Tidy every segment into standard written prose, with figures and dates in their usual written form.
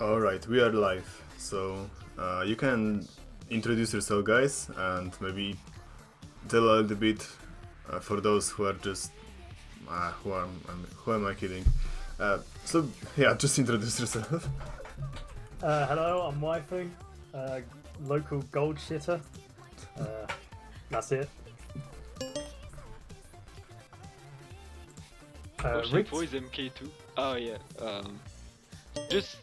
Alright, we are live, so you can introduce yourself, guys, and maybe tell a little bit for those who are just. Who am I kidding? So, yeah, just introduce yourself. Hello, I'm Waifu, local gold shitter. That's it. Rigged? Voice MK2. Oh yeah. Just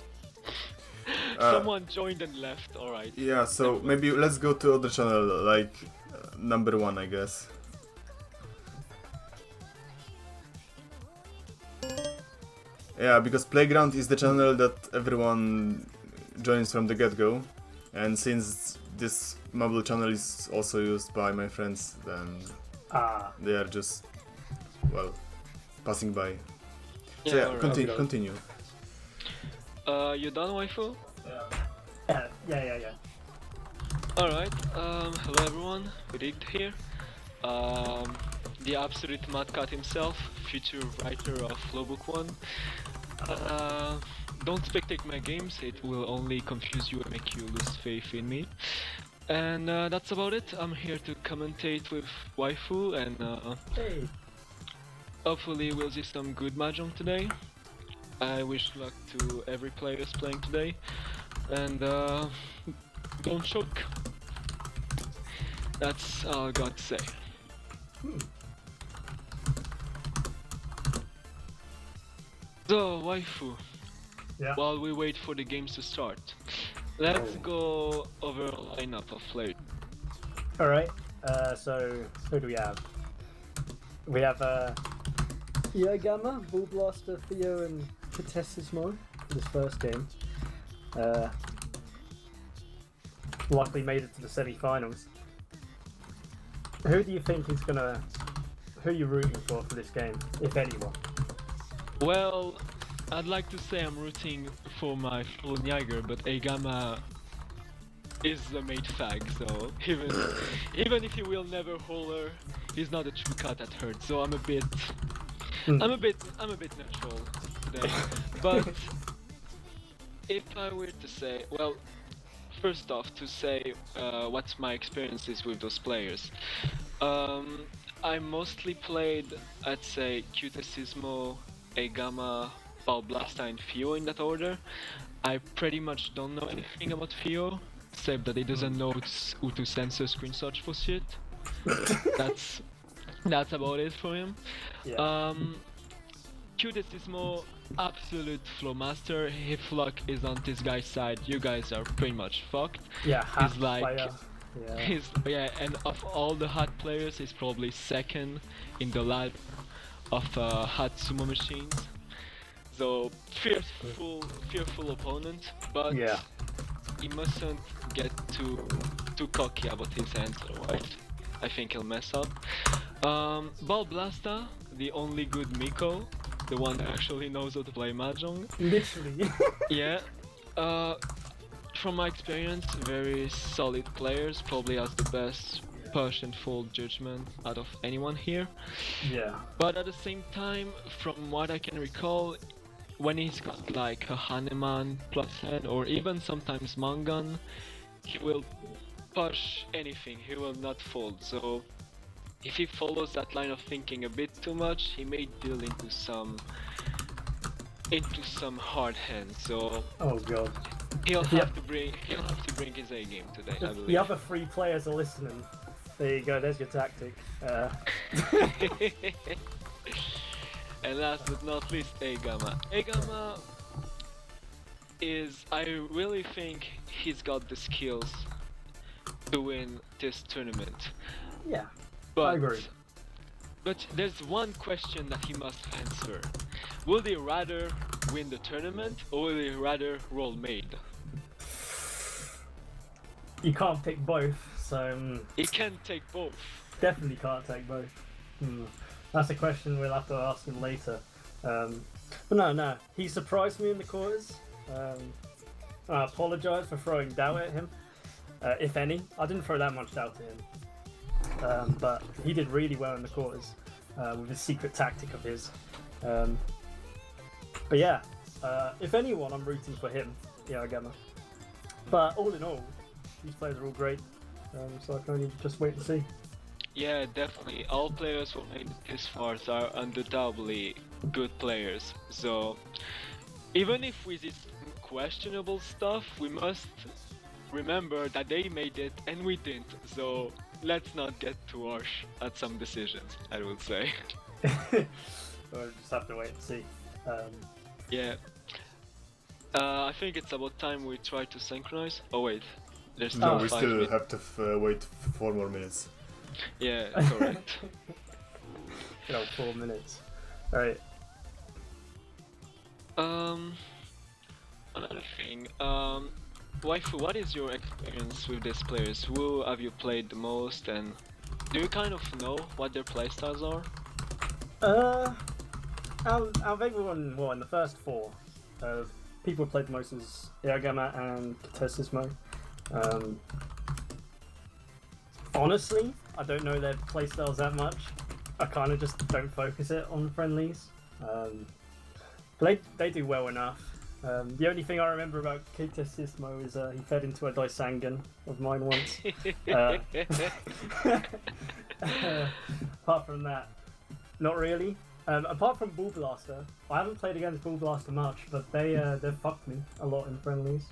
someone joined and left. All right. Yeah, so maybe let's go to other channel, like number one, I guess. Yeah, because Playground is the channel that everyone joins from the get-go, and since this mobile channel is also used by my friends, then they are just, well, passing by. So yeah, right. continue. You done, Waifu? Yeah. Alright, hello everyone, Rigged here. The absolute madcat himself, future writer of Flowbook 1. Don't spectate my games, it will only confuse you and make you lose faith in me. And that's about it. I'm here to commentate with Waifu and Hey. hopefully we'll see some good Mahjong today. I wish luck to every player playing today. And don't choke. That's all I got to say. So, Waifu, Yeah. while we wait for the games to start, let's go over a lineup of players. Alright, so who do we have? We have EIGAMMA, ballblasta, Theo, and Ktecismo for this first game. Likely made it to the semi-finals. Who do you think is gonna? Who are you rooting for this game, if anyone? Well, I'd like to say I'm rooting for my full Niagara, but EIGAMMA is a made fag, so even if he will never holler, he's not a true cut at hurt. So I'm a bit neutral today. But if I were to say, well, first off, to say what's my experiences with those players. I mostly played, I'd say, Ktecismo, EIGAMMA, ballblasta, and theo in that order. I pretty much don't know anything about theo, except that he doesn't know how to censor screenshots for shit. That's about it for him. Yeah. Ktecismo, absolute flow master. If luck is on this guy's side, you guys are pretty much fucked. Yeah. He's like, player. and of all the hot players, he's probably second in the ladder of hot sumo machines. So fearful opponent, but he mustn't get too cocky about his hands, otherwise I think he'll mess up. Ballblasta, the only good Miko, the one that actually knows how to play Mahjong. Literally. Yeah. From my experience, very solid players, probably has the best push and fold judgment out of anyone here. Yeah. But at the same time, from what I can recall, when he's got like a Haneman plus hand or even sometimes Mangan, he will push anything, he will not fold. So if he follows that line of thinking a bit too much, he may deal into some hard hands. So Oh god. he'll have to bring his A game today, I believe. The other three players are listening. There you go, there's your tactic. And last but not least, EIGAMMA. EIGAMMA is, I really think he's got the skills to win this tournament. Yeah, But, I agree. But there's one question that he must answer. Will he rather win the tournament or will he rather roll made? You can't pick both, so He can take both. definitely can't take both. That's a question we'll have to ask him later. But no, he surprised me in the quarters. I apologise for throwing doubt at him, if any. I didn't throw that much doubt at him, but he did really well in the quarters with his secret tactic of his. But yeah, if anyone, I'm rooting for him EIGAMMA. But all in all, these players are all great, so I can only just wait and see. Yeah, definitely. All players who made it this far are undoubtedly good players. So even if we did questionable stuff, we must remember that they made it and we didn't. So let's not get too harsh at some decisions, I would say. We'll just have to wait and see. Yeah. I think it's about time we try to synchronize. Oh wait, there's No, still we 5 still minutes. have to wait 4 more minutes. Yeah, correct. 4 minutes. Alright. Another thing. Waifu, what is your experience with these players? Who have you played the most, and do you kind of know what their playstyles are? Out of everyone, well, in the first 4, people who played the most is EIGAMMA and Ktecismo. Honestly, I don't know their playstyles that much. I kind of just don't focus it on friendlies. But they do well enough. The only thing I remember about Ktecismo is he fed into a Daisangan of mine once. Apart from that, not really. Apart from ballblasta, I haven't played against ballblasta much, but they've fucked me a lot in friendlies.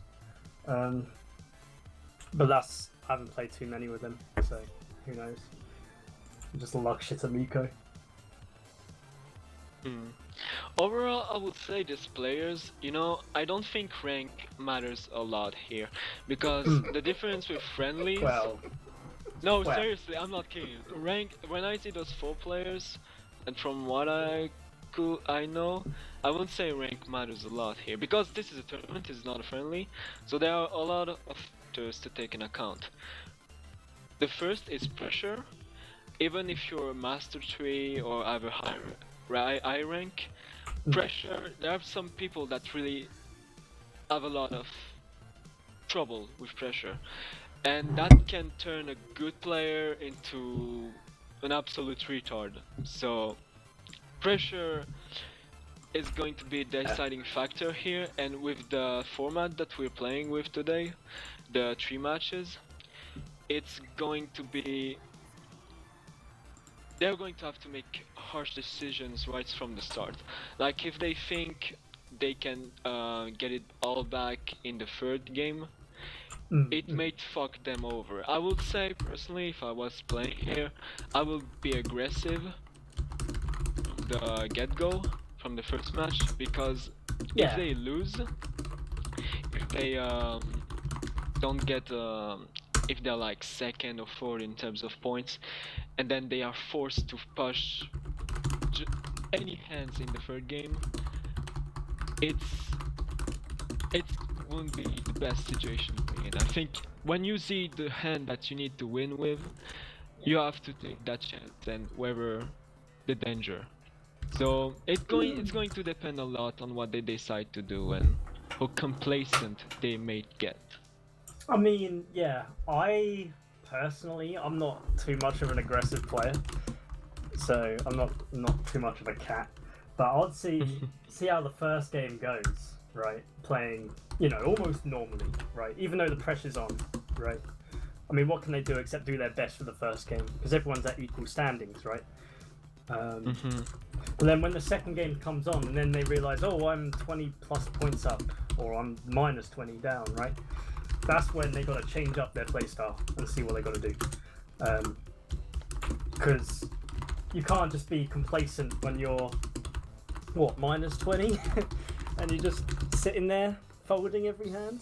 But I haven't played too many with them, so who knows? I'm just a luck shit Miko. Overall, I would say these players, I don't think rank matters a lot here, because the difference with friendlies... No, seriously, I'm not kidding. Rank, when I see those 4 players, and from what I know, I wouldn't say rank matters a lot here, because this is a tournament, it's not a friendly, so there are a lot of factors to take in account. The first is pressure. Even if you're a Master 3 or have a high rank, pressure, there are some people that really have a lot of trouble with pressure. And that can turn a good player into an absolute retard. So pressure is going to be the deciding factor here, and with the format that we're playing with today, the 3 matches, it's going to be... They're going to have to make harsh decisions right from the start. Like if they think they can get it all back in the 3rd game, it may fuck them over. I would say personally, if I was playing here, I would be aggressive from the get-go, from the first match, because if they lose, if they don't get, if they're like 2nd or 4th in terms of points, and then they are forced to push any hands in the 3rd game, it won't be the best situation to be in. I think when you see the hand that you need to win with, you have to take that chance and weather the danger. So it's going to depend a lot on what they decide to do and how complacent they may get. I mean, yeah, I'm not too much of an aggressive player, so I'm not too much of a cat. But I'd see how the first game goes, right? Playing, almost normally, right? Even though the pressure's on, right? I mean, what can they do except do their best for the first game? Because everyone's at equal standings, right? But then when the second game comes on, and then they realise, oh, I'm 20 plus points up, or I'm minus 20 down, right? That's when they got to change up their playstyle and see what they got to do. Because you can't just be complacent when you're, minus 20? And you're just sitting there folding every hand.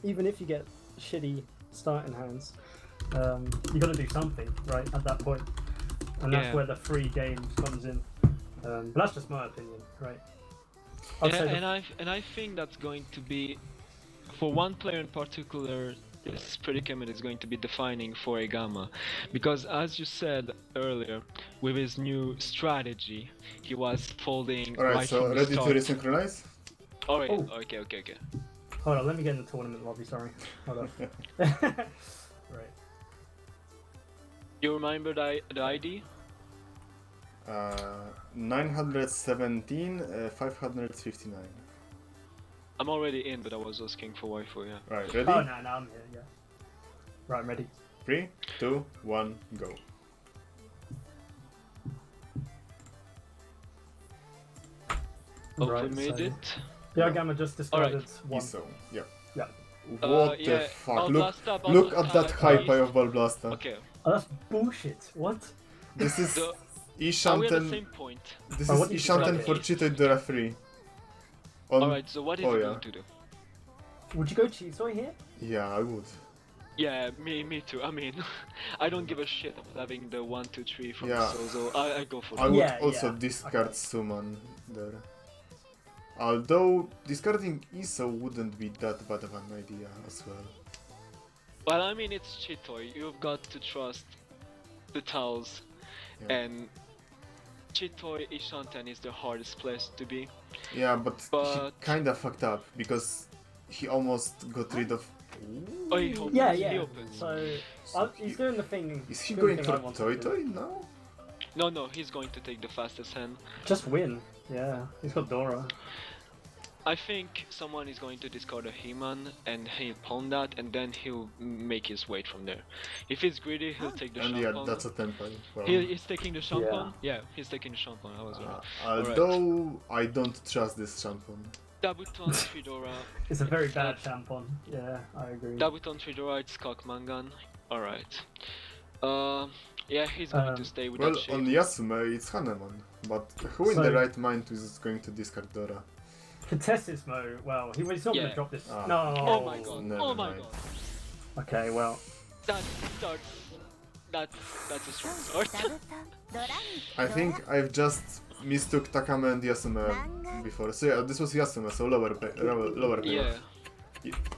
Even if you get shitty starting hands, you got to do something, right, at that point. And that's where the free games comes in. But that's just my opinion, right? And I think that's going to be, for one player in particular, this predicament is going to be defining for EIGAMMA, because as you said earlier, with his new strategy, he was folding right so from the ready start. to resynchronize? Alright, Oh. okay. Hold on, let me get in the tournament lobby, sorry. Hold on. Right. You remember the ID? 917, 559. I'm already in, but I was asking for waifu, yeah. Right, ready? Oh, no, I'm here, yeah. Right, I'm ready. 3, 2, 1, go. Overmade it. EIGAMMA just discarded one. Iso, yeah. Yeah. What the yeah, fuck? Look ballblasta, at that high pie of ballblasta. Okay. Oh, that's bullshit. What? This is Are we at the Ishanten. same point? This Oh, is what did you Ishanten say? for cheated Dora 3. Alright, so what is oh, it yeah. going to do? Would you go Chisoi here? Yeah, I would. Yeah, me too. I mean, I don't give a shit of having the 1, 2, 3 from Yeah. the Sozo. I go for I that. would Yeah, also yeah. discard Okay. Summon there. Although discarding Iso wouldn't be that bad of an idea as well. Well, I mean, it's Chitoi. You've got to trust the tiles. Yeah. And Chitoi Ishanten is the hardest place to be. Yeah, but he But- kinda fucked up because he almost got rid of. Oh, he opens. Yeah, He yeah. opens. So, he's doing the thing. Is he doing going the thing I for want Toy him to Toy do. now? No, he's going to take the fastest hand. Just win. Yeah, he's got Dora. I think someone is going to discard a He-Man and he'll pawn that and then he'll make his way from there. If he's greedy, he'll take the And yeah, Shampoo. that's a tempo. Well, He's taking the Shampoo? Yeah, he's taking the Shampoo. I was right. although I don't trust this shampoo. Dabuton Tridora. It's a very bad shampoo. Yeah, I agree. Dabuton Tridora, it's Cockmangan. Alright. Yeah, he's going to stay with Well, that shape. on Yasume it's Hanemon, but who in So- the right mind is going to discard Dora? Ktecismo, well, he's not going Yeah. to drop this. Ah. No. Oh my god, never oh my mind. god. Okay, well, That starts. That's a strong start. I think I've just mistook Takame and Yasume before. So yeah, this was Yasume, so lower payoff. Yeah.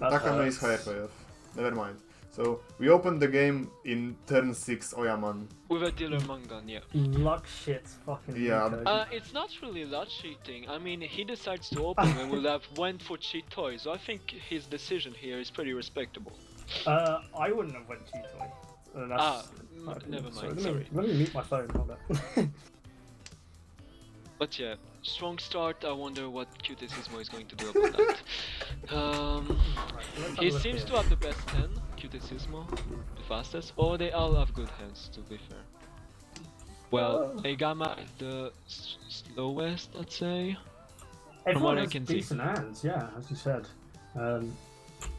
that Takame is higher hurts. payoff. Never mind. So we opened the game in turn 6 Oyaman. With a dealer Mangan, yeah. Luck shit, fucking Yeah. Nico. It's not really lot cheating. I mean, he decides to open and will have went for cheat toys. So I think his decision here is pretty respectable. I wouldn't have went Cheetoy. Never mind, Let sorry. me mute my phone. Hold on. But yeah, strong start. I wonder what Ktecismo is going to do about that. He seems to have the best hand, Ktecismo, the fastest. Or they all have good hands, to be fair. Well, EIGAMMA is the slowest, I'd say. Everyone what I has can see. decent hands, yeah, as you said.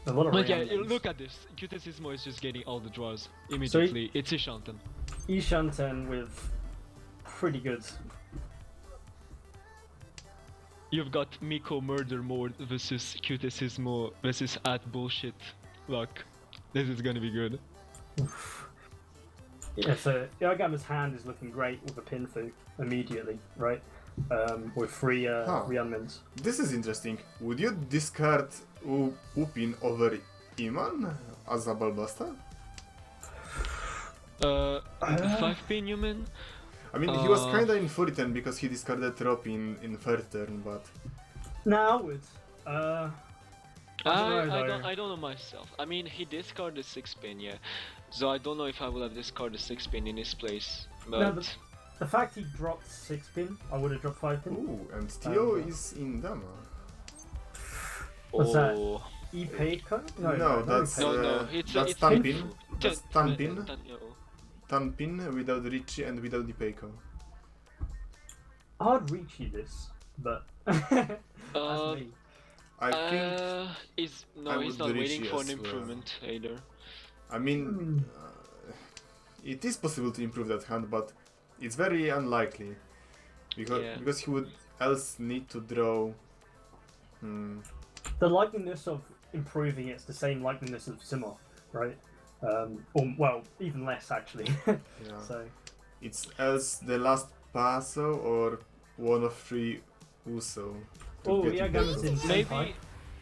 A lot of But yeah, reanimations. look at this. Ktecismo is just getting all the draws immediately. It's Ishanten. Ishanten with pretty good. You've got Miko Murder Mode versus Ktecismo versus at bullshit luck. This is gonna be good. Yeah, so EIGAMMA's hand is looking great with a Pinfu immediately, right? With three reaniments. This is interesting. Would you discard Upin over Iman as a ballblasta? 5-pin, you mean? I mean, he was kinda in full turn because he discarded Rope in third turn, but No, I would. I don't know, I don't know myself. I mean, he discarded 6-pin, yeah. So I don't know if I will have discarded 6-pin in his place. But No, the fact he dropped 6-pin, I would have dropped 5-pin. ooh, and Theo is in Dama. What's that? oh. Ipeiko? No, that's No, it's that's it's Tanpin. painful. That's Tanpin. Oh. Tanpin without Richie and without Ipeiko. I'd reach you this, but that's me. I think. He's I he's would not reach waiting for an as well. improvement either. I mean, it is possible to improve that hand, but it's very unlikely because he would else need to draw. The likeliness of improving it's the same likeliness of Simo, right? Or well, even less actually. Yeah. So It's else the last Paso or one of 3 Uso. to oh get yeah, it Gamma's better. in Maybe. Senpai.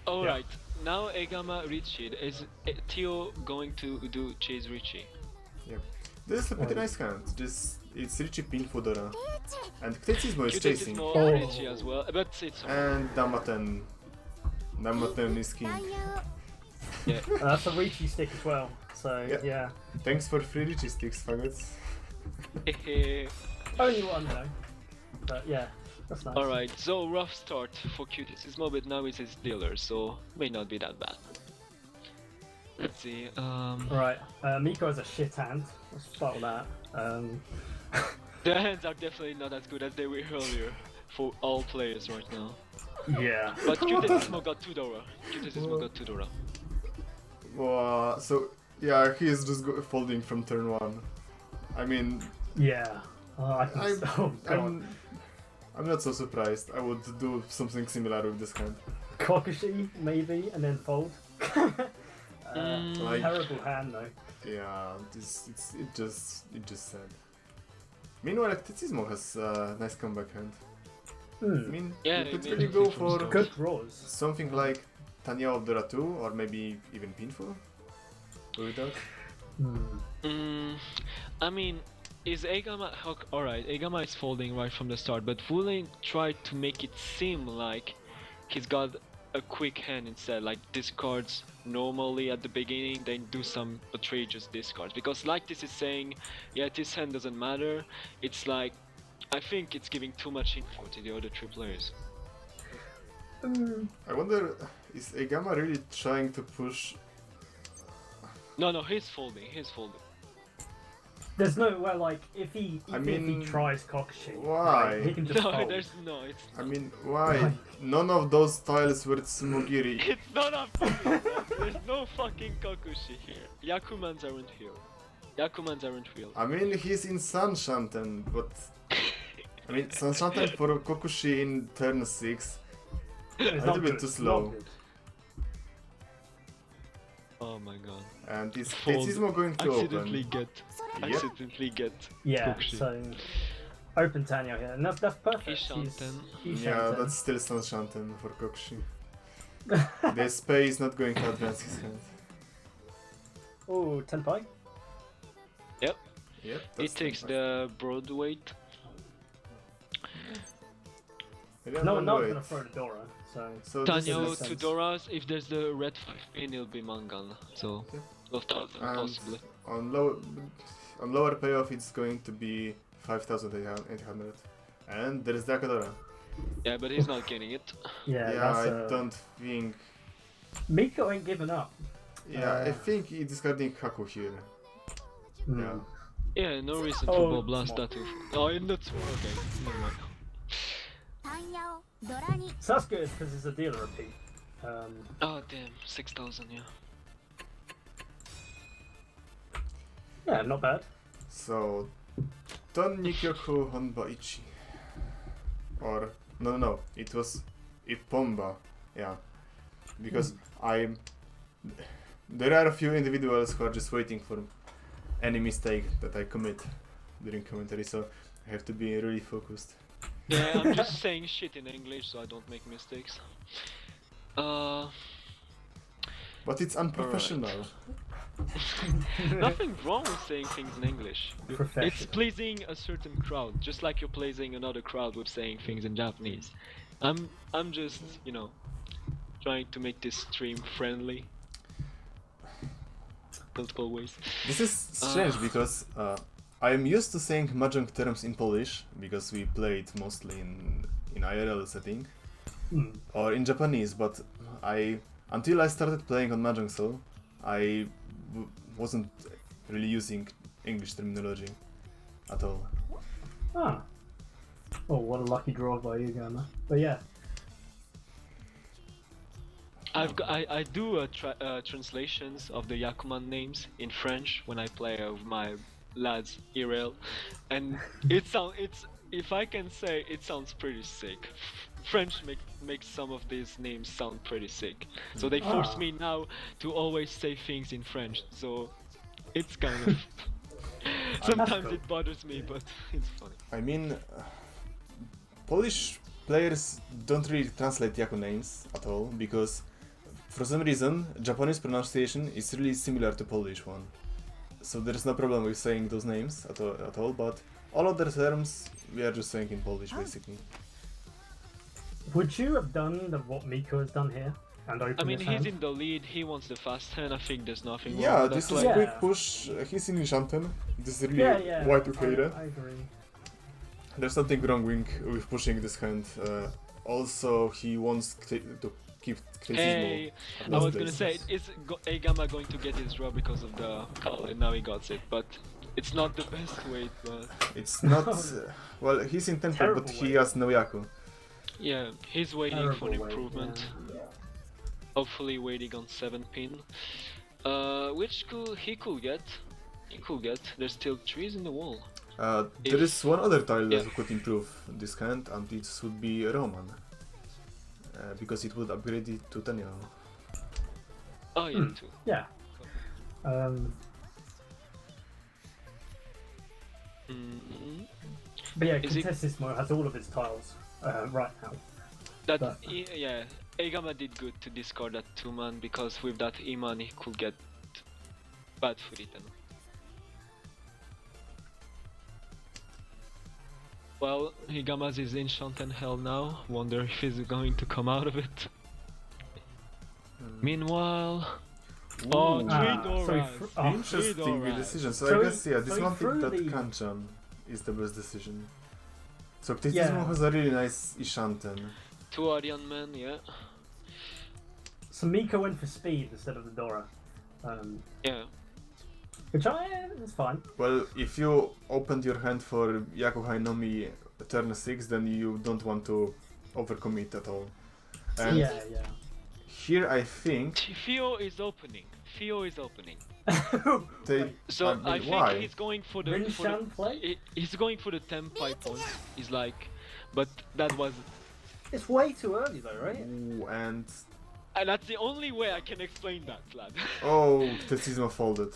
Alright, now EIGAMMA Richie. Is Theo going to do Chase Richie? This is a pretty nice hand. It's Richie Pin Fudora. And Ktecismo is chasing. Ktecismo Oh. Richie as well, but it's And Damaten. Damaten is king. yeah. That's a Ricci stick as well. So Yeah. yeah. Thanks for free Richie sticks, faggots. Only one though. But yeah. That's nice. Alright, so rough start for Ktecismo, but now it's his dealer, so may not be that bad. Let's see. Right, Miko has a shit hand. Let's start with that. The hands are definitely not as good as they were earlier for all players right now. Yeah. But Ktecismo got 2 Dora. Ktecismo got 2 Dora. Wow, so yeah, he is just folding from turn 1. I mean, Yeah. I think I'm, so. Oh, God. I'm not so surprised. I would do something similar with this hand. Kokushi, maybe, and then fold. Like- Terrible hand, though. Yeah, it just sad. Meanwhile, Ktecismo has a nice comeback hand. I mean, Yeah, you could it really made go it from for start. Good draws. something like Tanya of Dora 2, or maybe even Pinful. With that. I mean, is EIGAMMA... Alright, EIGAMMA is folding right from the start, but Wooling tried to make it seem like he's got a quick hand instead, like discards normally at the beginning, then do some outrageous discards. Because like this is saying, yeah, this hand doesn't matter, it's like, I think it's giving too much info to the other 3 players. I wonder, is EIGAMMA really trying to push? No, he's folding. There's no way, like, if he mean, tries Kokushi, why? right, he can just No, fold. there's no, it's... I mean, why? None of those tiles were Tsumogiri. It's not a fucking... There's no fucking Kokushi here. Yakumans aren't real. I mean, he's in Sanshanten, but I mean, Sanshanten for Kokushi in turn 6. It's a not little bit good, too it's slow. not good. Oh my god. And is Fold. Ktecismo going to Accidentally open? get... Yep. Accidentally get... Yeah, Kokushi. so open Tanya here, and that's perfect. Hanchan. He's Yeah, Hanchan. that's still Sanshanten for Kokushi. The Spey is not going to advance his hand. Oh, Tenpai? Yep. Yep, It that's takes fine. the broad weight. Maybe No, I'm no on one's the gonna wait. throw the Dora, so... So this Tanyo is sense. to Doras, if there's the red 5 pin, it'll be Mangan. So, Okay. 12,000 and possibly. on lower payoff it's going to be 5,800. And there is the Akadora. Yeah, but he's not getting it. Yeah, Yeah, that's I don't think. Miko ain't giving up. Yeah, I think he's discarding Haku here. Hmm. Yeah. Yeah, no reason Oh, for ballblasta to... Oh, not small, okay. Never mind. So that's good, because it's a dealer repeat. Oh damn, 6,000, yeah. Yeah, not bad. So, Ton Nikyoku Honbaichi. Or, no, it was Ippomba, yeah. Because there are a few individuals who are just waiting for any mistake that I commit during commentary, so I have to be really focused. Yeah, I'm just saying shit in English so I don't make mistakes. But it's unprofessional. Nothing wrong with saying things in English. It's Professional. pleasing a certain crowd, just like you're pleasing another crowd with saying things in Japanese. I'm just, you know, trying to make this stream friendly. Multiple ways. This is strange because I am used to saying Mahjong terms in Polish because we played mostly in IRL setting or in Japanese, but until I started playing on Mahjong Soul, I wasn't really using English terminology at all. Ah. Oh, what a lucky draw by EIGAMMA. But yeah. I do translations of the Yakuman names in French when I play with my lads IRL, and if I can say, it sounds pretty sick. French makes some of these names sound pretty sick, so they force me now to always say things in French. So it's kind of sometimes cool. it bothers me, but it's funny. I mean, Polish players don't really translate Yaku names at all because for some reason Japanese pronunciation is really similar to Polish one. So there's no problem with saying those names at all, but all other terms we are just saying in Polish basically. Would you have done what Miko has done here? And open I mean, his he's hand? in the lead, he wants the fast hand, I think there's nothing wrong Yeah, with this that is play. a quick Yeah. push. He's in Shanten. This is really Yeah, Y2K. I agree. There's something wrong with pushing this hand. Also, he wants to keep Ktecismo. Hey, at I last was gonna place. say, is EIGAMMA going to get his draw because of the call, and now he got it, but it's not the best way, but It's not. Well, he's in 10 but Terrible he way. has no Yaku. yeah, he's waiting for Terrible way, improvement. yeah. Hopefully waiting on 7 pin. Which he could get. He could get. There's still trees in the wall. There is one other tile that yeah. could improve this hand, and it would be Roman. Because it would upgrade it to Tanya. Oh yeah, too. Yeah. Mhm. But yeah, Is it- Ktecismo has all of his tiles right now. That But- yeah, EIGAMMA did good to discard that 2-man because with that E-man he could get bad for it then. Well, EIGAMMA's is enchant and hell now. Wonder if he's going to come out of it. Meanwhile, oh, Ooh. three Ah, door so he rise. fr- oh. Interesting Three door decision. So, So I he- guess yeah, so he dismounting threw that the- Hanchan is the best decision. So Ktecismo Yeah. has a really nice Ishanten. 2 Aryan men, yeah. So Miko went for speed instead of the Dora. Yeah. Which it's fine. Well, if you opened your hand for Yakuhai Nomi turn 6, then you don't want to overcommit at all. And Yeah. here I think Theo is opening. Theo is opening. they. Wait, So I mean, I think why? he's going for the Rinshan play? he's going for the 10 pipe points. He's like, but that was, it's way too early though, right? Ooh, and that's the only way I can explain that, lad. oh, Ktecismo folded.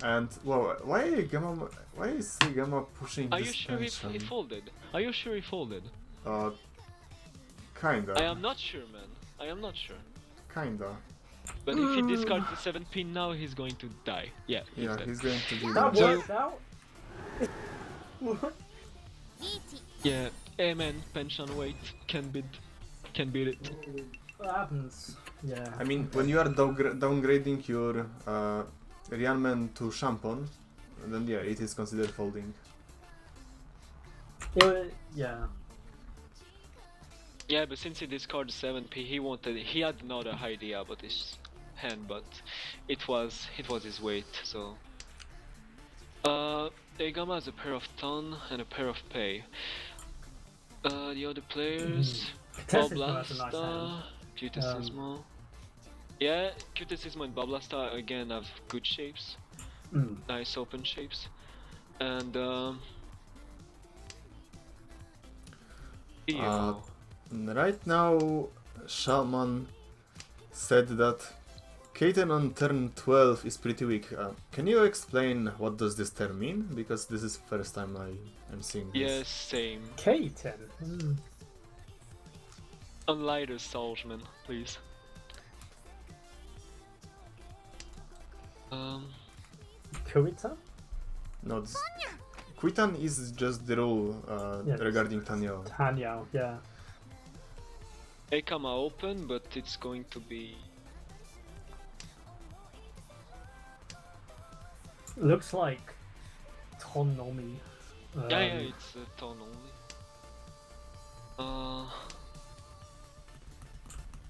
And well, why is Gamma pushing Are this you sure he tension? folded? Are you sure he folded? Kinda. I am not sure, man. I am not sure. Kinda. But if he discards the 7 pin now, he's going to die. Yeah. Yeah, dead. he's going to be That dead. worked out. What? Yeah. Amen. Pension weight can beat it. What happens? Yeah. I mean, when you are downgrading your Rianmen to Shampon, then yeah, it is considered folding. Yeah. Yeah, but since he discarded 7p, he had another idea about his hand, but it was his weight, so. EIGAMMA has a pair of ton and a pair of pay. The other players, Ktecismo has a nice ballblasta, hand. Ktecismo. Yeah, Ktecismo and ballblasta again have good shapes, nice open shapes, and Theo. Right now, Shaman said that Kaiten on turn 12 is pretty weak. Can you explain what does this term mean? Because this is first time I'm seeing this. Yes, same. K10. On lighter salesman, please. Kuita? No, Quitan is just the rule Yeah. regarding Tanyo. Tanyao, yeah. EIGAMMA open, but it's going to be. Looks like Tonomi. Yeah, it's a ton only.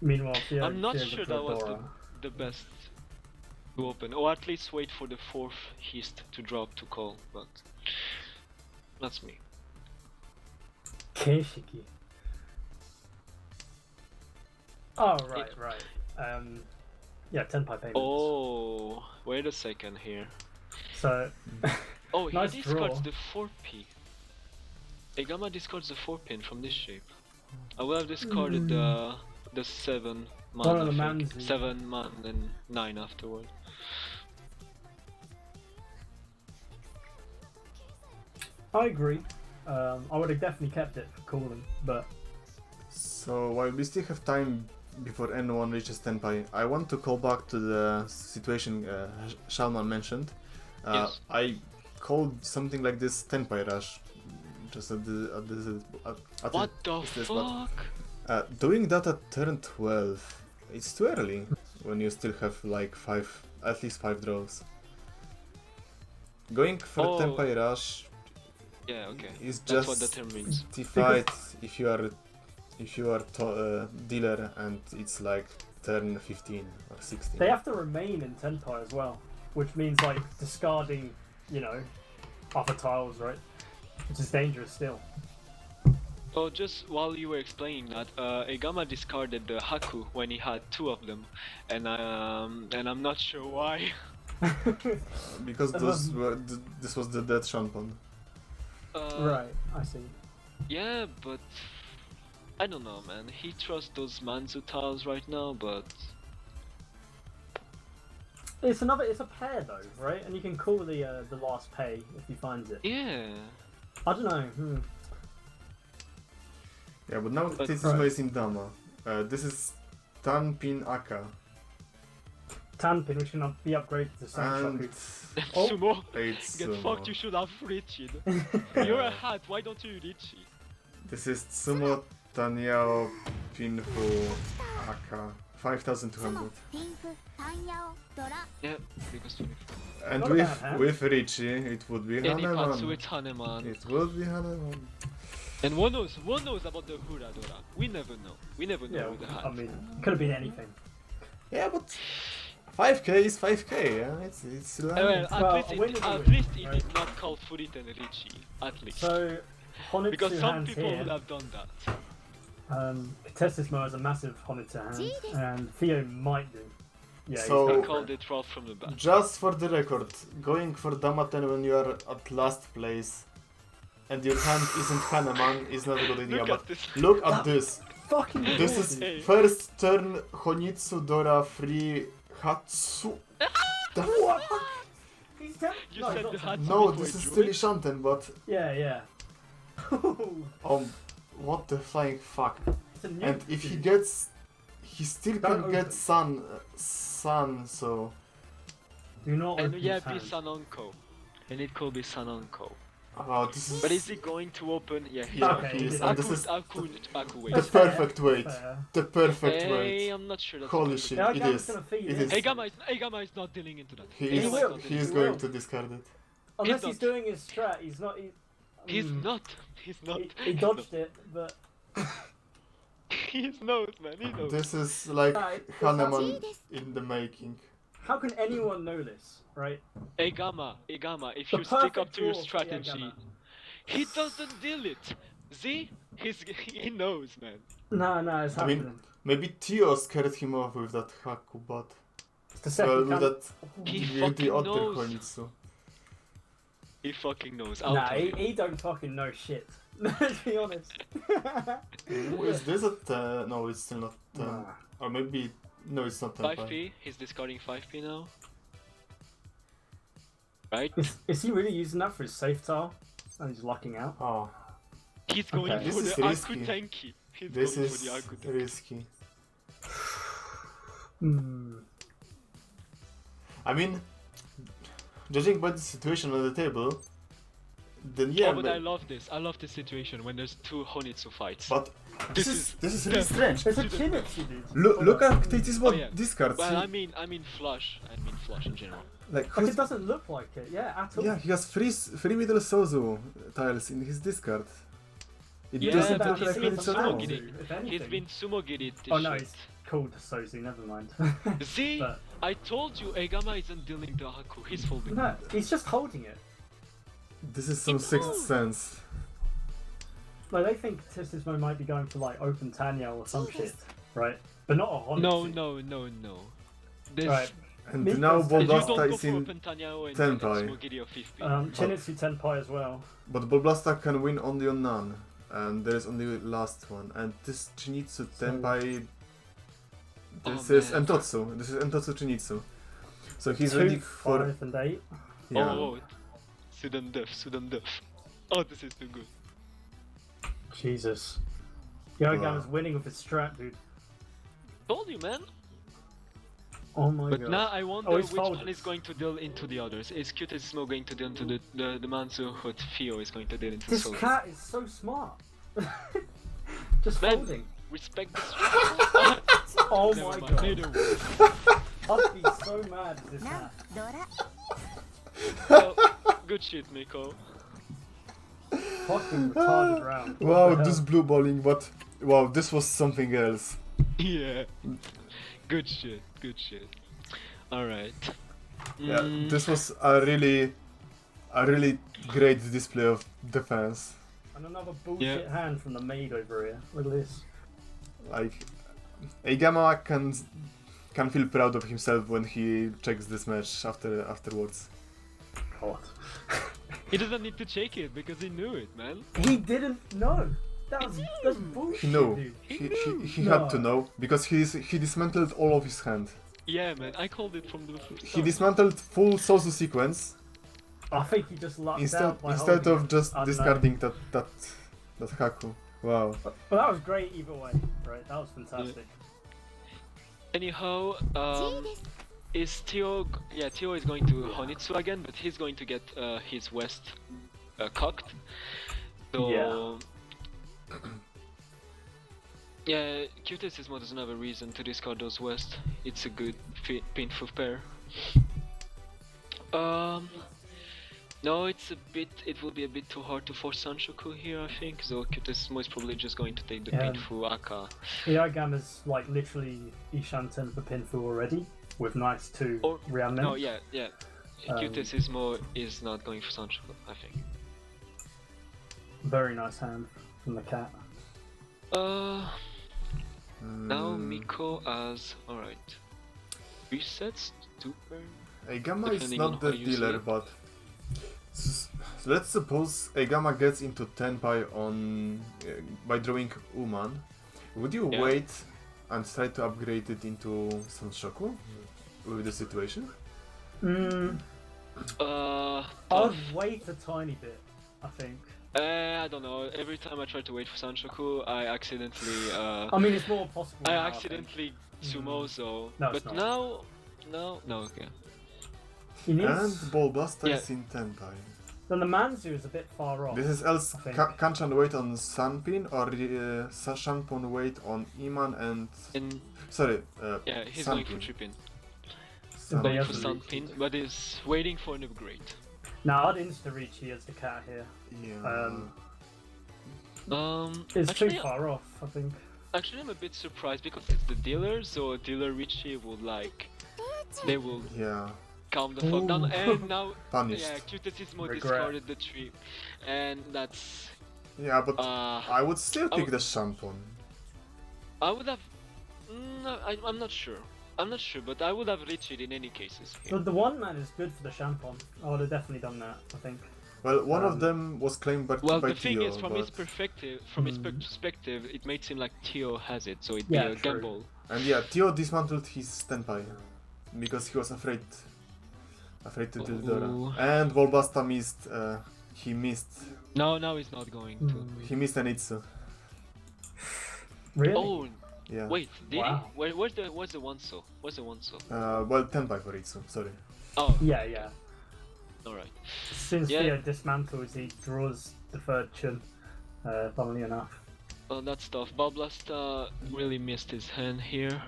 Meanwhile, Theo, I'm not Theo sure for that was Dora. the best to open, or at least wait for the 4th Hist to drop to call, but that's me. Keishiki. Oh, right. Yeah, 10 pie payments. Oh, wait a second here. So, Oh, he Nice discards draw. the 4p. EIGAMMA discards the 4 pin from this shape. I will have discarded the 7 man, One of the I think. mans. 7 man and 9 afterward. I agree. I would have definitely kept it for calling, but So while we still have time before anyone reaches 10 pi, I want to call back to the situation Shalman mentioned. Yes. I called something like this 10 pi rush, just at What the this spot. fuck? Doing that at turn 12, it's too early when you still have like at least 5 draws. Going for 10 Oh. pi rush Yeah, okay. It's That's what the just term means. the fight if you are dealer and it's like turn 15 or 16. They have to remain in Tenpai as well, which means like discarding, you know, other tiles, right? Which is dangerous still. Oh, just while you were explaining that, EIGAMMA discarded the Haku when he had 2 of them, and I'm not sure why. Because this was the dead Shampan. Right, I see. Yeah, but I don't know, man. He trusts those Manzu tiles right now, but It's a pair though, right? And you can call the last pay if he finds it. yeah. I don't know. Yeah, but now Ktecismo is in Dama. This is Tanpin Aka. Tanpin, which can be upgraded to And Sanshoku. Sumo, it's get fucked. You should have reached. Yeah. You're a hat. Why don't you reach it? This is Sumo Tanyao Pinfu Aka. 5200. Yeah, because 24. And Not bad, huh? with Richie, it would be Any parts Haneman. with Haneman. It would be Haneman. And one knows about the Huradora. We never know. We never know Yeah, with the hat. I mean, it could have been anything. Yeah, but 5k is 5k, yeah? It's like... Well, Well, at a win is a least win, it right? did not call Furit and Richie. At least. So, Honitsu Because some hands people here. would have done that. Ktecismo has a massive Honitsu hand, and Theo might do. Yeah, So- He he's got called it right from the back. Just for the record, going for Dama 10 when you are at last place and your hand isn't Haneman is not a good idea, Look but at this. look at this. fucking This is Hey. first turn Honitsu Dora free Hatsu. The what? He's dead. You No, said not the dead. hat No, before this it is drew still it. Shanten, but Yeah, yeah. what the flying fuck. It's a new And if he dude. gets, he still Don't can get open. sun, so... Do not And open yeah, his be hand. Sanonko. And it could be Sanonko. Oh, this is But is he going to open? Yeah, he's Yeah, Okay, he is, he's- and this is Aku the wait. That's fair, perfect weight. fair. The perfect Hey, weight. I'm not sure that's Holy perfect. shit, Yeah, it Gamma's is. gonna feed It in. is. EIGAMMA is not dealing into that. He He is, will, he is he going will. to discard it. Unless He's he's not. doing his strat, he's not. He's Mm. not. He's not. He dodged it, but He knows, man. He knows. This is like Alright, it's Haneman in the making. how can anyone know this, right? EIGAMMA, if The you stick up perfect to your draw for strategy, EIGAMMA. he doesn't deal it. See? He knows, man. No, it's I mean, happening. maybe Theo scared him off with that Haku, but... It's the second with can- that... He with the fucking other knows. Honitsu. He fucking knows. I'll Nah, tell you. he don't fucking know shit. Let's be honest. Ooh, is this a... no, it's still not 10. Nah. Or maybe... No, it's not 10. 5p. He's discarding 5p now. Right? Is he really using that for his safe tile? And he's locking out? Oh, He's going Okay. for This is the risky. Aku Tenki. He's this going is for the Aku Tenki. risky. Hmm. I mean, judging by the situation on the table, then yeah, Oh, but I love this. I love this situation when there's 2 Honitsu fights. but this is really strange. There's a Chinitsu, dude. Look at Ktecismo Oh, yeah. discards. Well, He- I mean flush. I mean flush in general. like, But who's- it doesn't look like it, yeah, at all. yeah, he has three middle Sozu tiles in his discard. It Yeah, doesn't but look he's like been it's sumo at all. giri. If anything. He's been sumo giri this Oh no, shit. he's called Sozu, never mind. See? But- I told you EIGAMMA isn't dealing the Haku. He's folding. No, he's just holding it. This is some It's sixth not. sense. Like, they think Ktecismo might be going for, like, open Tanya or some shit, right? But not a Honitsu. No. There's, Right. And Me now personally- You don't ballblasta go is for in, open Tanyao and Tenpai. sumo giri of 50. Chinitsu Tenpai as well. but ballblasta can win only on none, and there is only last one. And this Chinitsu Tenpai, this Oh, is man. Entotsu. This is Entotsu Chinitsu. So he's 2, ready for 5, and 8. yeah. Oh, Sudan Def. Oh, this is too good. Jesus. Yogam's winning with his strat, dude. Told you, man. Oh my But god. now I wonder Oh, which he's folded. one is going to deal into the others. Is Ktecismo going to deal into the Mansu, or Theo is going to deal into This Soul? cat is so smart. Just Man. folding. Respect this. Oh Never my mind, god. neither way. I'd be so mad at this cat. Well, good shit, Miko. fucking retarded round. What Wow, the hell? this blue balling, but wow, this was something else. Yeah. Good shit. All right. Yeah, this was a really great display of defense. And another bullshit hand from the maid over here. Look at this. Like, EIGAMMA can feel proud of himself when he checks this match afterwards. God. He doesn't need to check it because he knew it, man. He didn't know. That's bullshit. He knew. Dude. He had to know because he dismantled all of his hand. Yeah, man. I called it from the first He time. dismantled full Sosu sequence I think he just lucked instead out by of holding just it. discarding that Haku. Wow. But that was great either way, right? That was fantastic. Anyhow, is Theo? Yeah, Theo is going to Honitsu again, but he's going to get his West cocked. So yeah, Ktecismo doesn't have a reason to discard those West. It's a good painful pair. No, it will be a bit too hard to force Sanshoku here, I think, so Ktecismo is probably just going to take the Pinfu Aka. EIGAMMA's like literally Ishanten for Pinfu already, with nice 2 Riamen. No, yeah. Ktecismo is not going for Sanshoku, I think. Very nice hand from the cat. Now Miko as... alright. Resets, super... EIGAMMA is not the dealer, but let's suppose EIGAMMA gets into Tenpai on by drawing Uman. Would you wait and try to upgrade it into Sanshoku with the situation? I would wait a tiny bit, I think. I don't know. Every time I try to wait for Sanshoku, I accidentally... I mean, it's more possible I now, accidentally sumo, so... No, it's but not. No, okay. He needs... And ballblasta is in Tenpai. Then the Manzu is a bit far off. This is else I think. Kanchan wait on Sanpin or Shanpon wait on Iman and... Sorry, yeah, he's Sanpin. going for Trippin. But he Going for hasn't reached Sunpin, but is waiting for an upgrade. Now I'd insta-reach he as the cat here. Yeah. It's actually, too far off, I think. Actually, I'm a bit surprised because it's the dealer, so dealer Richie would like... They will calm the fuck down, and now... Punished. Yeah, Ktecismo discarded the trip, and that's... Yeah, but I would still pick the Shampoo. I would have... I'm not sure. But I would have reached it in any cases. Here. But the one man is good for the Shampoo. I would have definitely done that, I think. Well, one of them was claimed by well, by the thing Theo, is, from his perspective, it made seem like Theo has it, so it'd be a gamble. And yeah, Theo dismantled his Tenpai because he was afraid to do Dora. And ballblasta missed. He missed. No, now he's not going to. He missed an Itsu. Really? Oh. Yeah. Wait, did he? Where's the one so? What's the one so? Well, Tenpai for Itsu. Sorry. Oh. Yeah. Alright. Since Theo dismantles, he draws the third Chun, funnily enough. Well, that's tough. Ballblasta really missed his hand here,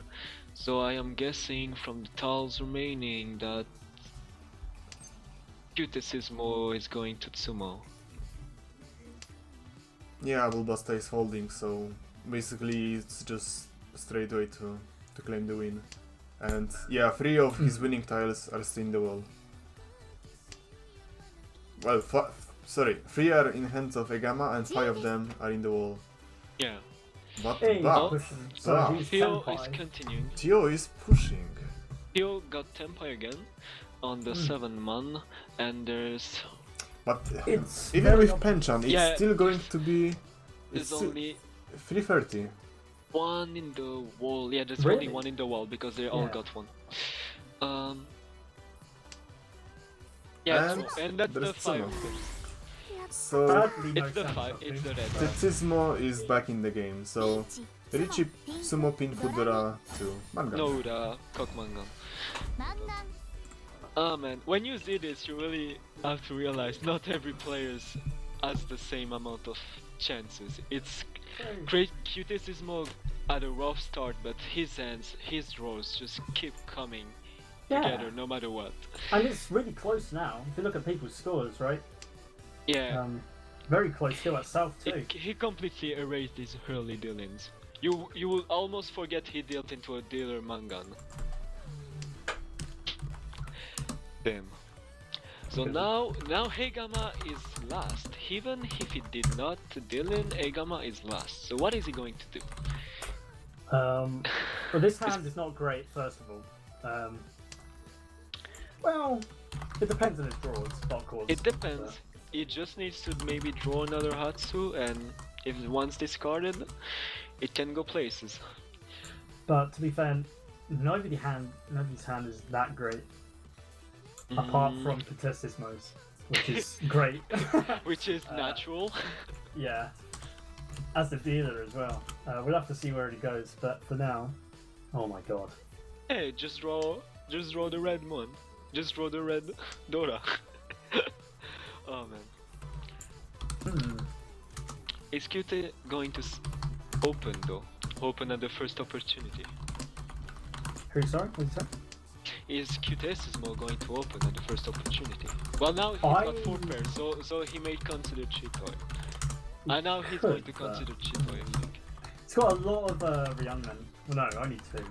so I am guessing from the tiles remaining that Ktecismo is going to Tsumo. Yeah, ballblasta is holding, so basically it's just straight away to claim the win. And yeah, 3 of his winning tiles are still in the wall. Well, 3 are in hands of EIGAMMA and 5 of them are in the wall. Yeah. But Theo is continuing. Theo is pushing. Theo got Tenpai again on the 7-man, and there's... But it's even with Penchan, it's still going to be... There's only... 330. One in the wall. Yeah, there's Really? only one in the wall because they all got one. Yeah, and that's the 5. So It's the 5. It's the red. Ktecismo is back in the game. So Richie Sumo Pin Fudora to Mangan. No, the cock Mangan. Ah man, when you see this, you really have to realize not every player has the same amount of chances. It's great. Ktecismo had a rough start, but his hands, his draws just keep coming together no matter what. And it's really close now. If you look at people's scores, right? Yeah. Very close still at South too. He completely erased his early dealings. You will almost forget he dealt into a dealer Mangan. Damn. So now EIGAMMA is last. Even if he did not deal in, EIGAMMA is last. So what is he going to do? Well, this hand is not great, first of all. Well, it depends on his draws, of course. It depends. He just needs to maybe draw another Hatsu, and if once discarded, it can go places. But to be fair, nobody's hand is that great. Apart from Ktecismo's, which is great. Which is natural. Yeah. As the dealer as well. We'll have to see where it goes, but for now... Oh my god. Hey, just draw the red one. Just draw the red Dora. Oh man. Is Qt going to open though? Open at the first opportunity. Who, sorry? What did you say? Is Ktecismo going to open at the first opportunity? Well, now he's got 4 pairs, so he may consider Chitoy. And now he's going to consider Chitoy, I think. It's got a lot of young men. Well, no, only 2.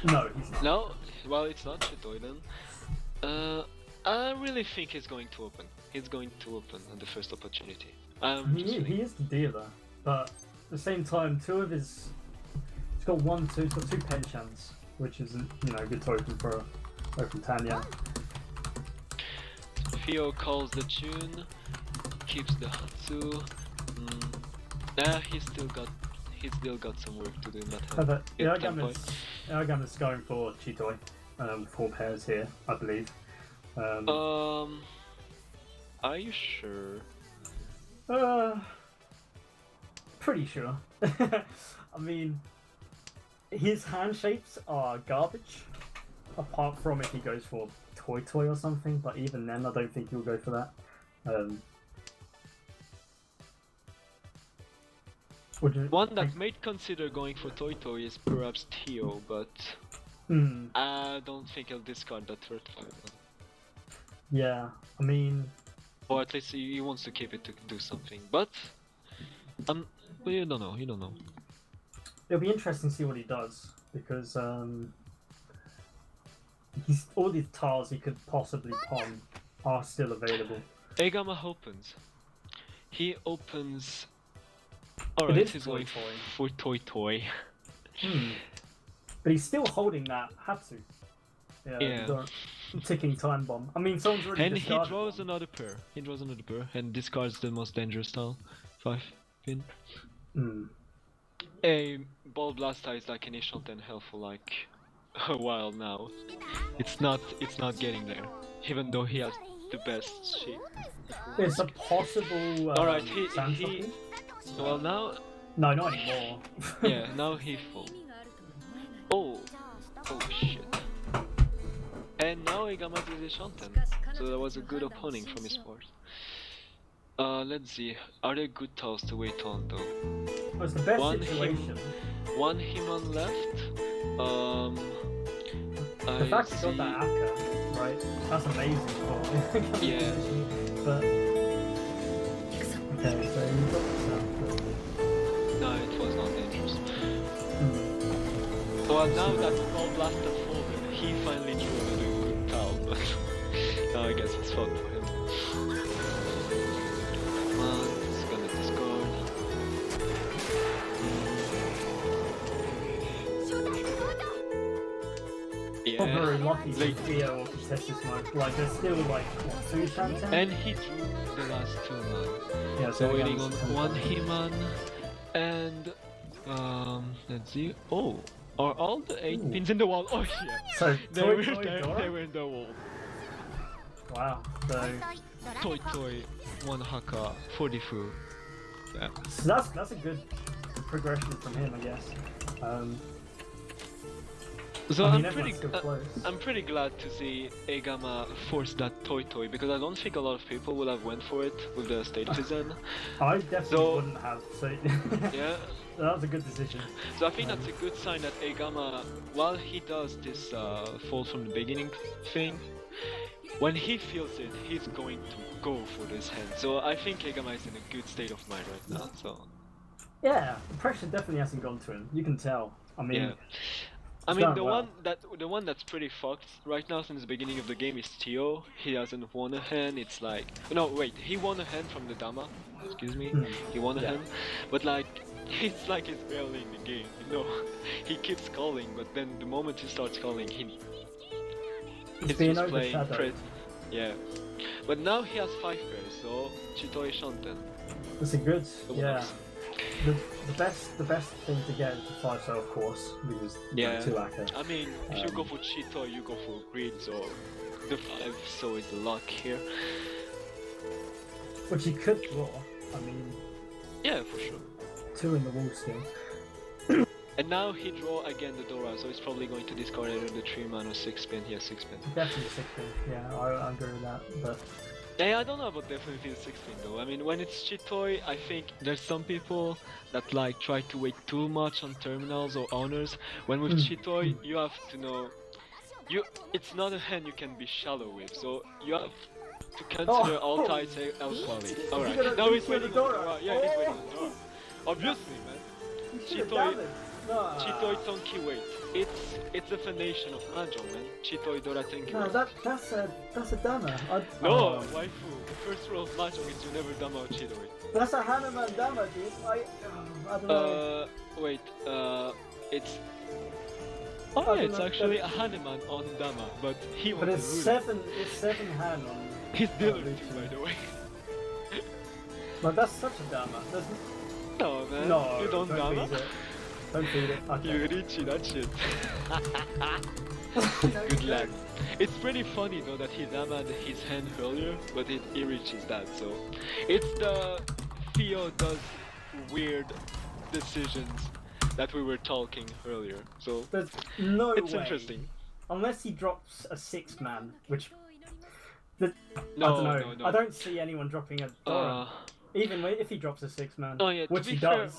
No, he's not. No? Well, it's not Chitoy then. I really think he's going to open. He's going to open at the first opportunity. He is the dealer, but at the same time, 2 of his... He's got 1, 2, he's got 2 penchants, which is, you know, good to open for open Tanya. Theo calls the tune, keeps the Hatsu. He's still got some work to do in that hand. But EIGAMMA's going for Chitoy. 4 pairs here, I believe. Are you sure? Pretty sure. I mean, his hand shapes are garbage, apart from if he goes for Toy or something, but even then I don't think he'll go for that. One that may consider going for Toy is perhaps Theo, but I don't think he'll discard that third 5. Yeah, I mean... Or at least he wants to keep it to do something, but... well, you don't know, It'll be interesting to see what he does, because all these tiles he could possibly pawn are still available. EIGAMMA opens. He opens... Alright, he's going for Toy. But he's still holding that Hatsu. Yeah. Ticking time bomb. I mean, someone's already and he draws another pair. He draws another pair and discards the most dangerous tile. 5 pin. A ballblasta is like an Ishanten hell for like a while now. It's not getting there, even though he has the best sheet. It's a possible. Alright, he. Well now. No, not anymore. Yeah, now he full. Oh shit. And now EIGAMMA is Ishanten, so that was a good opening from his part. Let's see. Are there good tiles to wait on though? It's the best situation. One Himan left. The fact he got that Akka, right? That's amazing for yeah. But okay, so you got this. No, it was not dangerous. Well, now that ballblasta folded, he finally drew another good tile, but now I guess it's fun for him. He's gonna discard. Yeah. I'm very lucky for Theo or Ktecismo. Like, there's still like, what, 2 chances? And he drew the last 2 man. Yeah, so waiting on 1 Himan and let's see. Oh, are all the 8 pins in the wall? Oh yeah. So they were in the wall. Wow. So Toy, 1 Haka, 40 Yeah. So that's a good progression from him, I guess. So I mean, I'm pretty glad to see EIGAMMA force that Toy because I don't think a lot of people would have went for it with the stage design. I definitely wouldn't have. So yeah. That was a good decision. So I think that's a good sign that EIGAMMA, while he does this fall from the beginning thing, when he feels it, he's going to go for this hand. So I think EIGAMMA is in a good state of mind right now. So Yeah, the pressure definitely hasn't gone to him. You can tell. I mean, yeah. I he's mean, done the well. one that's pretty fucked right now since the beginning of the game is Theo. He hasn't won a hand. It's like, no, wait, he won a hand from the Dama. Excuse me, he won a hand, but like, it's like he's barely in the game. You know, he keeps calling, but then the moment he starts calling, he's being just playing. overshadowed. Yeah, but now he has 5 pairs, so Chitoi Shanten. That's a good. Double Yeah. ups. The best thing to get is the 5-star, of course, because Yeah, 2 lacquer. I mean, if you go for Chitoi, you go for Grid, so the 5, so is the luck here. Which you could draw. I mean, Yeah, for sure. 2 in the wall still. And now he draw again the Dora, so he's probably going to discard either the 3-man or 6-pin. Yeah, 6-pin. Definitely 6-pin. Yeah, I agree with that. But Yeah, I don't know about definitely the 6-pin though. I mean, when it's Chitoi, I think there's some people that like try to wait too much on terminals or honors. When with Chitoi, you have to know, it's not a hand you can be shallow with, so you have to consider all tides quality. Alright, now he's waiting on the Dora. Yeah, he's waiting on the Dora. Obviously, man. Chitoi Tonki wait. It's a foundation of Mahjong, man. Chitoi Dora Tenki. no, that's a Dama. No, waifu. The first rule of Mahjong is you never Dama or Chitoi. That's a Hanuman Dama, dude. I don't know. Wait. It's. Oh yeah, it's actually a Hanuman on Dama, but he But wants it's the ruler. 7 hand on. He's dealer too, by the way. But that's such a Dama. No, man. No, You don't Dama? feed it. Don't feed it. Okay. You Richie, that shit. Good lad. It's pretty funny though that he Damaed his hand earlier, but he reaches that, so... It's the Theo does weird decisions that we were talking earlier, so... There's no it's way. interesting. Unless he drops a 6-man, which... No, I don't know. no, no. I don't see anyone dropping a Dora. Even if he drops a 6-man, Oh, yeah, to which be he fair- does.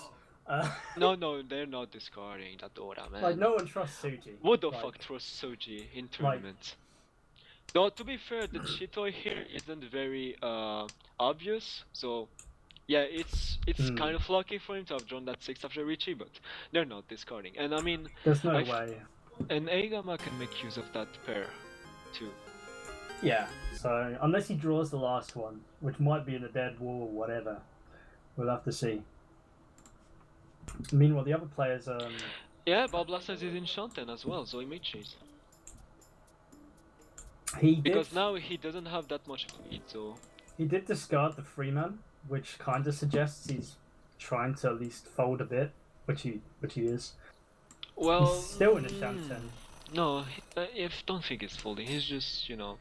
No, they're not discarding that Dora, man. Like, no one trusts Suji. Who the Like, fuck trusts Soji in tournaments? No, to be fair, the Chitoi here isn't very obvious, so yeah, it's kind of lucky for him to have drawn that 6 after Richie, but they're not discarding. And I mean, There's no way. and EIGAMMA can make use of that pair too. Yeah, so unless he draws the last one, which might be in a dead wall or whatever, we'll have to see. Meanwhile, the other players, Yeah, ballblasta is in Shanten as well, so he may chase. Because now he doesn't have that much lead, so... He did discard the 3-man, which kind of suggests he's trying to at least fold a bit, which he is. Well... He's still in a Shanten. No, don't think he's folding, he's just, you know...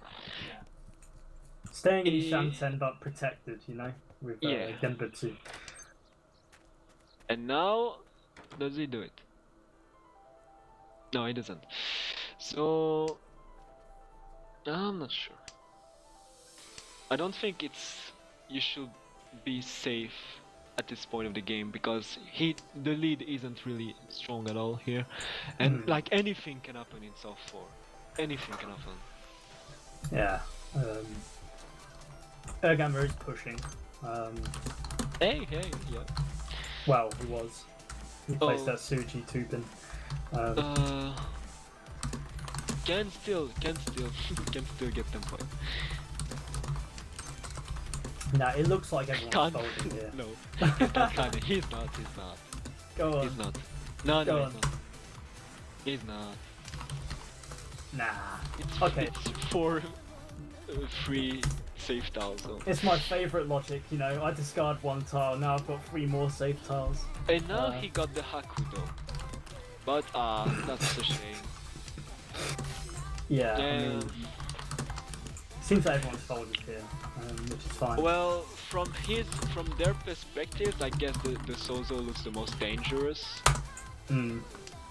Staying in Shanten but protected, you know, with Yeah. Genbutsu. And now, does he do it? No, he doesn't. So, I'm not sure. I don't think you should be safe at this point of the game because the lead isn't really strong at all here, and like anything can happen in soft 4. Anything can happen. Yeah. EIGAMMA is pushing. Hey, yeah. Well, he was. He placed that Suji 2-pin. Can still get them point. Nah, it looks like everyone's folding here. No, he's not kinda. He's not. Go on. He's not. No, Go he's on. not. He's not. Nah. Okay. It's 4 free safe tiles, so. It's my favourite logic, you know. I discard 1 tile, now I've got 3 more safe tiles. And now he got the Haku though. But that's a shame. Yeah, I mean, seems like everyone's folded here, which is fine. Well, from their perspective, I guess the Sozo looks the most dangerous.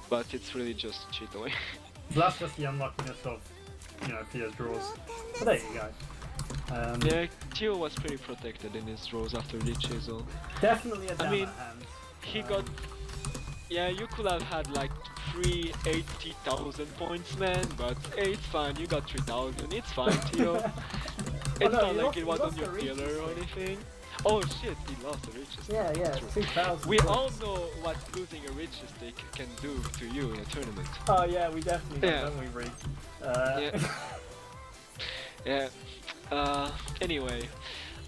But it's really just Chitoi. That's just the unluckiness of, you know, Theo's draws. But there you go. Yeah, Theo was pretty protected in his draws after the chisel. Definitely a Dama hand. He got yeah, you could have had like 380,000 points, man, but hey, it's fine, you got 3,000, it's fine, Theo. It's no, not he like lost- it he was on lost your the reaches dealer or thing. anything. Oh shit, he lost the riches. Yeah, yeah, True. 2,000. We all points. know what losing a riches stick can do to you in a tournament. Oh yeah, we definitely know, Yeah. don't we, Reed? Yeah. Yeah. Anyway,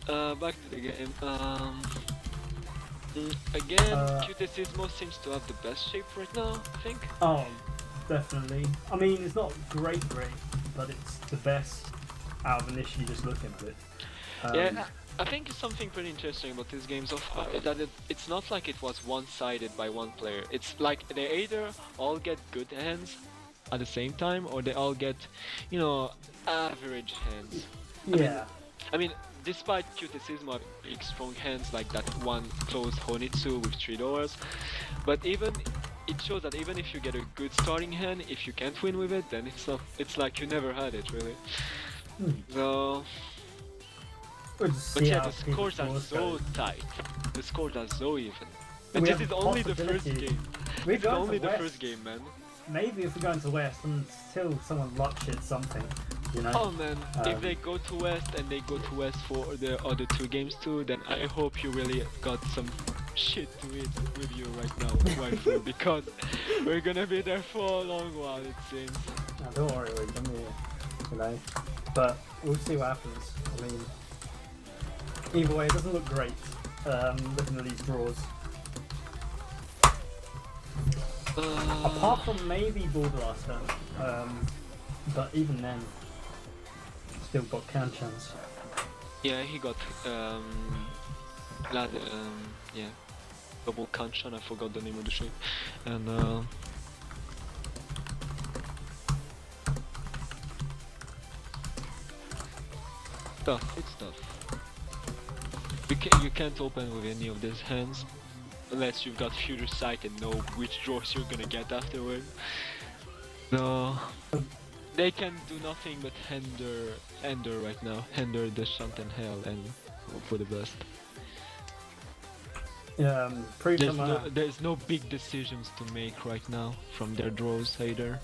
back to the game. Again, Ktecismo seems to have the best shape right now, I think. Oh, definitely. I mean, it's not great, but it's the best out of initially just looking at it. Yeah, I think something pretty interesting about this game so far is that it's not like it was one-sided by one player. It's like they either all get good hands at the same time, or they all get, you know, average hands. Yeah. I mean, despite Ktecismo having big strong hands like that one closed Honitsu with 3 doors, but even it shows that even if you get a good starting hand, if you can't win with it, then it's like you never had it really. So, We'll just but see yeah, how the scores are people's so goes. tight. The scores are so even. And We this have is only the first possibility. game. We're It's going only to the West. first game, man. Maybe if we go into West and still someone luck shit something, you know? Oh man, if Um, they go to West and they go to West for the other 2 games too, then I hope you really got some shit to eat with you right now, waifu, because we're gonna be there for a long while it seems. No, don't worry, Reed, I'm here, you know? But we'll see what happens. I mean, either way, it doesn't look great, looking at these draws. Apart from maybe ballblasta, but even then, still got hanchans. Yeah, he got yeah, double hanchan, I forgot the name of the shape, and tough. It's tough. You can't open with any of these hands unless you've got future sight and know which drawers you're gonna get afterward. No, they can do nothing but hinder right now. Hinder the shunt and hell and hope for the best. Prove There's no big decisions to make right now from their draws either.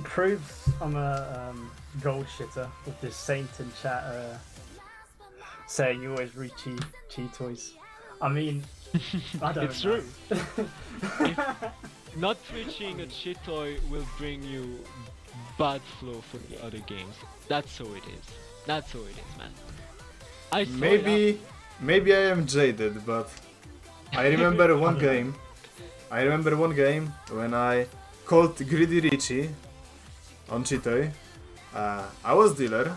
proves I'm a gold shitter with this Saint in chat saying you always read cheat toys. I mean, I don't It's know. true. Not reaching a cheat toy will bring you bad flow for the other games. That's how it is. That's how it is, man. I saw it Maybe I am jaded, but I remember one game. I remember one game when I called Greedy Richie on Chitoy. I was dealer.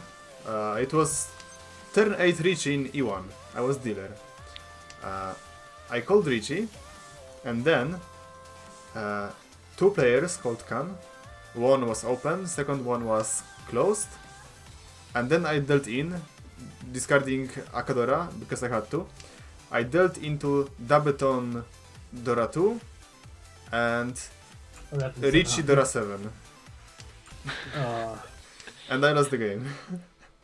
It was turn 8 Richie in E1. I was dealer. I called Richie, and then 2 players called Khan. One was open, second one was closed, and then I dealt in, discarding Akadora because I had to. I dealt into Dabeton Dora 2 and Richie Dora 7, and I lost the game.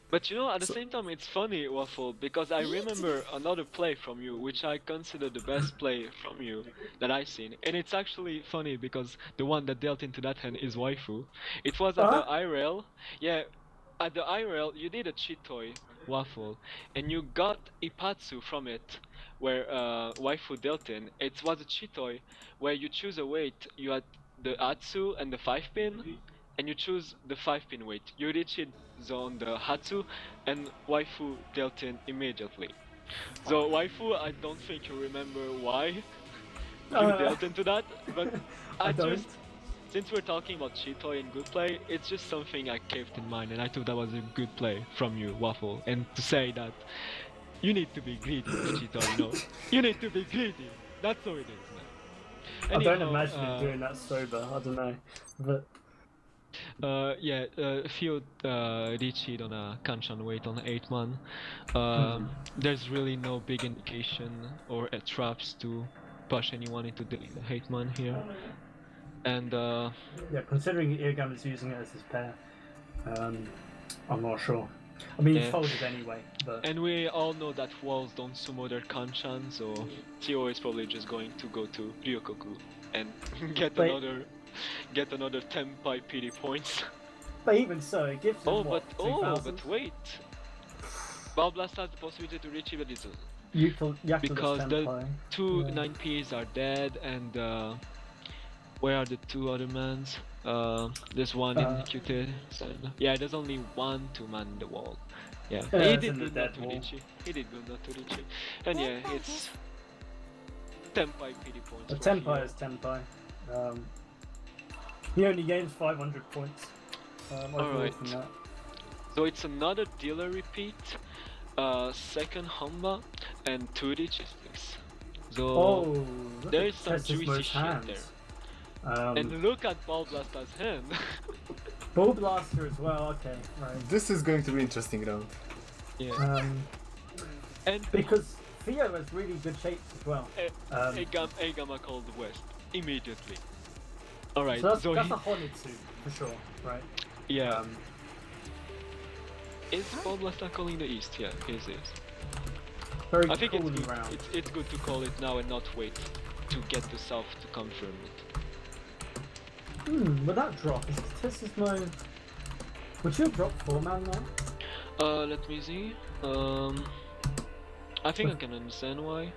But you know, at the same time, it's funny, Waffle, because I remember another play from you, which I consider the best play from you that I've seen. And it's actually funny because the one that dealt into that hand is Waifu. It was at the IRL. Yeah, at the IRL, you did a cheat toy, Waffle, and you got Ipatsu from it, where Waifu dealt in. It was a cheat toy where you choose a weight. You had the Atsu and the 5-pin, and you choose the 5-pin weight. You reach it on the Hatsu, and Waifu dealt in immediately. So Waifu, I don't think you remember why you dealt into that, but I just, since we're talking about cheat toy and good play, it's just something I kept in mind, and I thought that was a good play from you, Waffle, and to say that you need to be greedy with cheat toy, you know? You need to be greedy. That's how it is, man. I don't Anyhow, imagine him doing that sober. I don't know, but Theo reached on a Kanchan weight on 8 man. There's really no big indication or traps to push anyone into the 8 man here. And yeah, considering EIGAMMA is using it as his pair, I'm not sure. I mean, he Yeah. folded anyway, but And we all know that walls don't sumo their hanchan, so Theo is probably just going to go to Ryokoku and get But- another Tenpai pity points. but even so, it gives him what, 2,000? but wait. Ballblasta has the possibility to reach it, but it doesn't. Yakuza Because the Senpai. two Yeah. 9Ps are dead, and where are the two other mans? There's one in Ktecismo. Yeah, there's only one to man the wall. Yeah, Yeah, he it's did in the good not dead to wall. reach it. He did good not to reach it. And yeah, it's Tenpai pity points. A for Tenpai Theo. is Tenpai. He only gains 500 points. Overall Alright. from that. So it's another dealer repeat, second Hamba, and 2D sticks. So Oh, look there at is some Ktecismo's juicy shit hand. and look at Ballblasta's hand. Ballblasta as well. Okay, right. This is going to be interesting round. Yeah. And Because Theo has really good shapes as well. EIGAMMA called West immediately. Alright, So so that's he, a Honitsu for sure, right? yeah. Is Ballblasta calling the East? Yeah, it is. Very I think cool it's good. round. It's good to call it now and not wait to get the South to confirm it. With that drop, is Ktecismo... Would you have dropped 4-man now? Let me see. I think I can understand why.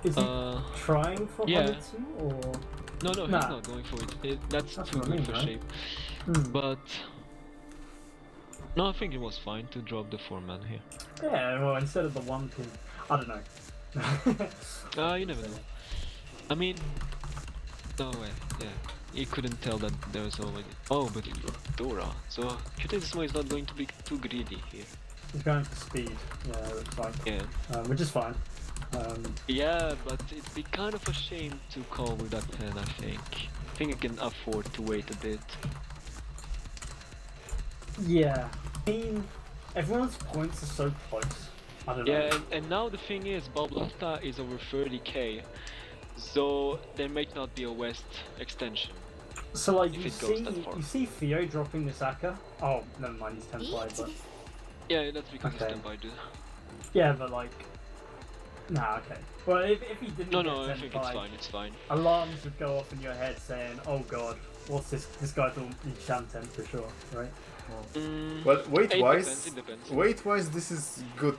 Is he Uh, trying for yeah. Honitsu, or...? no, Nah. he's not going for it. That's That's too what I good mean, for right? shape. But no, I think it was fine to drop the 4-man here. Yeah, well, instead of the 1 pin. I don't know. You never know. I mean, no way. Yeah, you couldn't tell that there was already. Oh, but Dora. So Ktecismo is not going to be too greedy here. He's going for speed, yeah, it looks like. Yeah. Which is fine. Yeah, but it'd be kind of a shame to call with that pen, I think. I think I can afford to wait a bit. Yeah. I mean, everyone's points are so close. I don't know. Yeah, and now the thing is, Ballblasta is over 30k, so there might not be a west extension. So like if you it goes that far. see Theo dropping this Aka. Oh, never mind, he's 10-5, but Yeah, that's because Okay. it's Tenpai, dude. yeah, but like, nah, okay. Well, if he didn't No, get no, I 10-5, think it's fine, it's fine. alarms would go off in your head saying, "Oh God, what's this? This guy's all enchanted for sure, right?" Well, It depends. weight-wise, this is good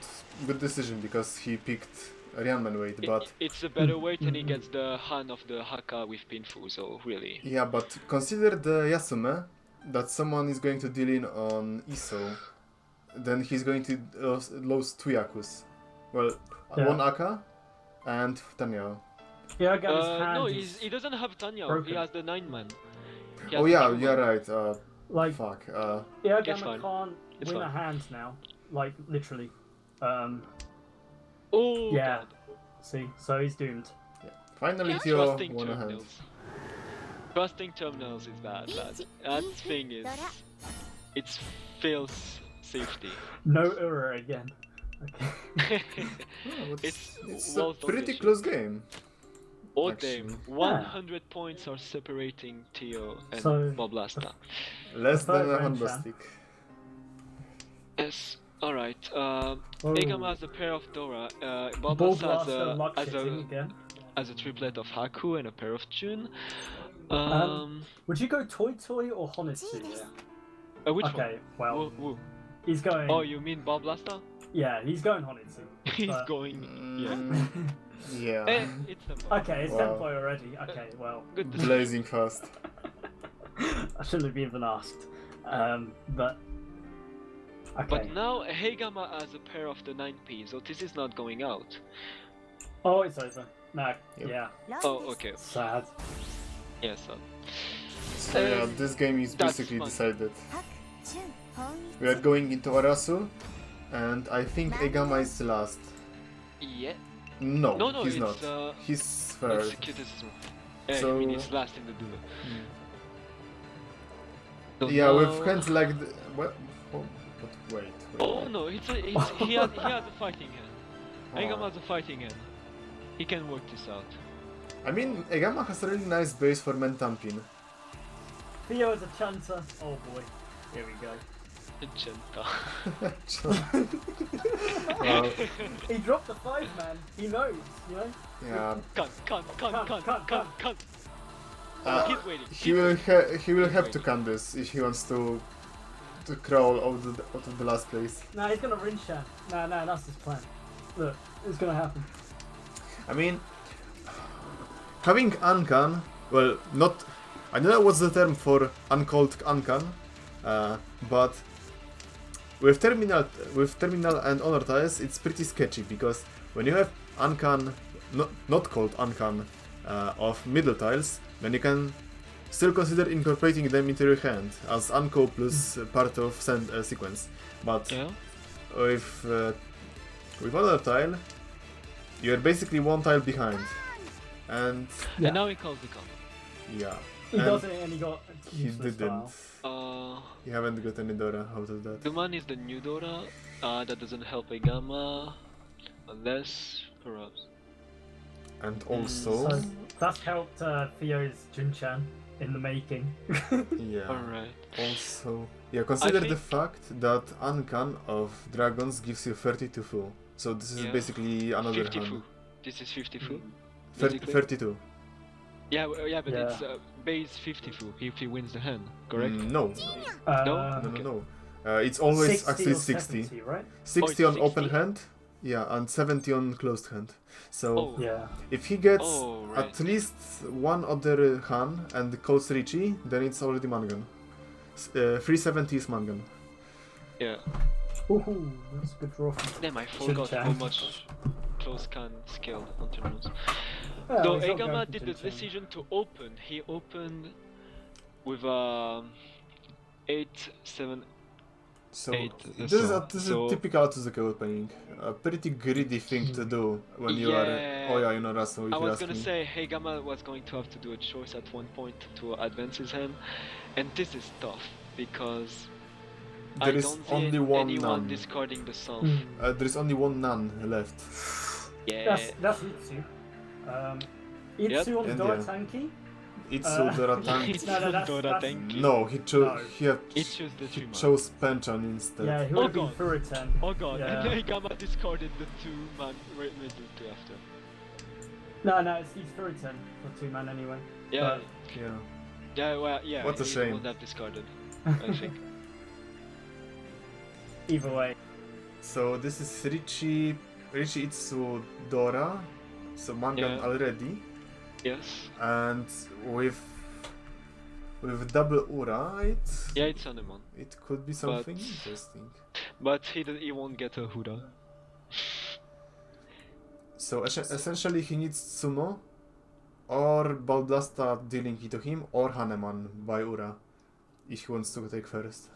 decision because he picked Ryanman weight, but It's a better weight and he gets the Han of the Haka with Pinfu, so really. yeah, but consider the Yasume that someone is going to deal in on Iso, then he's going to lose 2 Yakus. Well, Yeah. 1 Aka and Tanyao. Yeah, again, his hand No, is he doesn't have Tanya, broken. he has the 9-man. Oh yeah, you're right. like Fuck. yeah, It's Gamma fine. can't It's win a fine. hand now, like literally. Oh, Yeah. God. See, so he's doomed. Finally, Yeah. Theo Trusting won a hand. terminals. Trusting terminals is bad, lad. That thing is... It fails safety. No error again. Okay. Oh, It's a well done, pretty this close shit. game. Oh actually. damn, 100 points are separating Theo and So- Ballblasta. Less Third than a round, Honda Chan. stick. Yes, alright. Oh. EIGAMMA has a pair of Dora. Ballblasta Ballblasta luck has shitting again. a triplet of Haku and a pair of Jun. Would you go Toy or Honitsu here? Which Okay, well, one? Woo. he's going. Oh, you mean Ballblasta? Yeah, he's going Honitsu. He's But- going. Yeah. Yeah. It's the Okay, it's Wow. Tenpai already. Okay, well, Good. Blazing fast. I shouldn't have even asked. But okay. But now EIGAMMA has a pair of the 9P, so this is not going out. Oh, it's over. No, Yep. yeah, Oh, okay. sad. Yeah, so. So yeah, this game is That's basically fun. decided. We are going into Arasu, and I think EIGAMMA is last. Yeah. No, No, he's it's, not. He's It's third. Ktecismo. Yeah, So- I mean, it's last in the duel. So Yeah, now- with hands like the, what? Oh, but wait. Oh no, he has a fighting hand. EIGAMMA has a fighting hand. He can work this out. I mean, EIGAMMA has a really nice base for Mentampin. Theo is a chancer. Oh boy, here we go. Magenta. Well, He dropped the 5, man. He knows, you know? yeah. Cunt. He's waiting. He will have to can this if he wants to crawl out of the last place. Nah, he's gonna rinse Shan. Nah, that's his plan. Look, it's gonna happen. I mean, having Ankan, well, not, I don't know what's the term for uncalled Ankan, but with terminal and honor tiles, it's pretty sketchy because when you have Ankan, not called Ankan, of middle tiles, then you can still consider incorporating them into your hand as Anko plus part of sequence. But Yeah. with other tile, you're basically one tile behind, and Yeah. And now he calls the con. yeah, He and does it and he got he useless didn't. style. You haven't got any Dora out of that. The one is the new Dora. That doesn't help EIGAMMA. Unless, perhaps. And So also, that's helped Theo's Junchan in the making. yeah, Alright. also, yeah, consider the think- fact that Ankan of Dragons gives you 32 full. So this is Yeah. basically another 50 hand. fu. This is 50 fu. 30, basically. 32. Yeah, yeah, but Yeah. it's base 50 fu if he wins the hand, correct? No, No? no, Okay. no. It's always 60 actually or 60. 70, right? 60 Oh, on it's open 60? hand, yeah, and 70 on closed hand. So Oh, Yeah. if he gets Oh, right. at least one other Han and calls Richie, then it's already Mangan. 370 is Mangan. yeah. Ooh, that's a good draw. Damn, I forgot Junchan. how much close can scaled on tournaments. Well, Though he's not EIGAMMA going for did the Junchan. decision to open. He opened with 8-7. So Eight, this is so- this so- is typical Suzuki opening. A pretty greedy thing to do when you are. Yeah. Oh yeah, you know Russell. If I you was ask gonna me. say EIGAMMA was going to have to do a choice at one point to advance his hand, and this is tough because There I is don't see only one anyone nun. discarding the self. Hmm. There is only one nun left. Yeah. That's Itsu. Itsu on And Dora yeah. Tanki? Itsu Dora Tank. It's No, that's- Dora that's- Tenki. No, he chose. No. It chose the He 3 man. chose Penchan instead. Yeah, he Oh would have been God. Furitan. Oh god, Yeah. and EIGAMMA discarded the 2-man middle two after. No, he's Furitan for 2-man anyway. Yeah, Yeah. yeah, well, yeah. What a he shame. would have discarded, I think. Either way. So this is Richie Itsu Dora. So Mangan Yeah. already. Yes. And with double Ura, Yeah, it's Anemon. it could be something interesting. But he won't get a Huda. So essentially he needs Sumo, or ballblasta dealing it to him, or Haneman by Ura, if he wants to take first.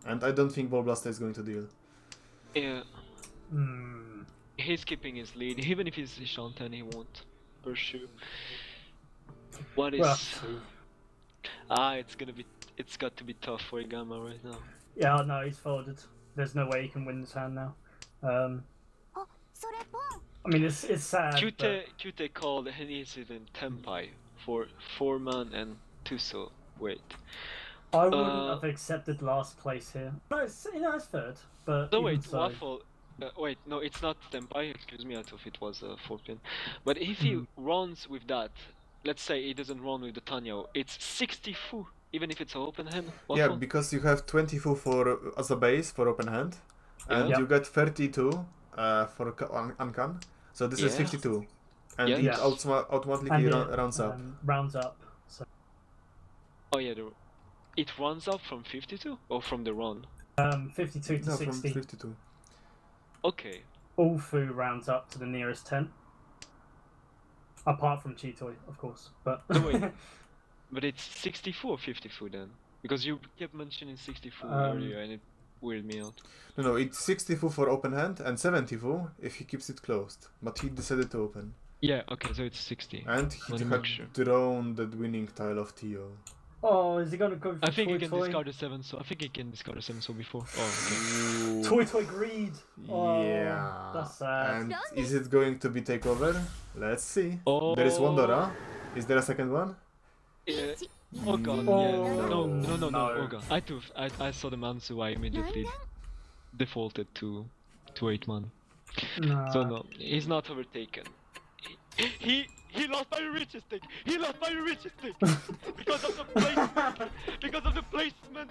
And I don't think ballblasta is going to deal. Yeah. Hmm. He's keeping his lead. Even if he's Shantan, he won't pursue. What is... Well, true. It's got to be tough for EIGAMMA right now. Yeah, no, he's folded. There's no way he can win this hand now. I mean, it's sad. Qt called Henisiven Tempai for 4-man and Tuso. Wait. I wouldn't have accepted last place here. No, it's third, but No, even wait, so, Waffle. Wait, no, it's not Tempai, excuse me, I thought it was a 4-pin. But if he runs with that, let's say he doesn't run with the Tanyo, it's 60 fu, even if it's an open hand. Yeah, Waffle. because you have 20 fu for as a base for open hand, and Yeah. you get 32 for Ankan. So this is Yeah. 52, and Yeah. it Yes. automatically and it, rounds up. Rounds up. So Oh yeah, it runs up from 52 or from the run? 52 to No, from 60. 52. Okay. All fu rounds up to the nearest 10. Apart from Cheetoy, of course. But No, wait. But it's 64 or 54 then? Because you kept mentioning 64 earlier and it weirded me out. No, it's 60 fu for open hand and 70 fu if he keeps it closed. But he decided to open, Yeah, okay, so it's 60. and he Wanna had make sure. drawn the winning tile of Theo. oh, is he gonna go for I think Toy he can Toy? discard a 7, so I think he can discard a 7 so before. Oh, okay. Toy Toy Greed. Oh, Yeah. that's sad. And is it going to be takeover? Let's see. Oh. There is one Dora. Is there a second one? Yeah, Oh god, Oh, yes. No, no, no, no. no. Oh god. I saw the Mansu. I immediately defaulted to 8-man. No. So no, he's not overtaken. He lost by a richest stick. He lost by a richest stick because of the placement. Because of the placement.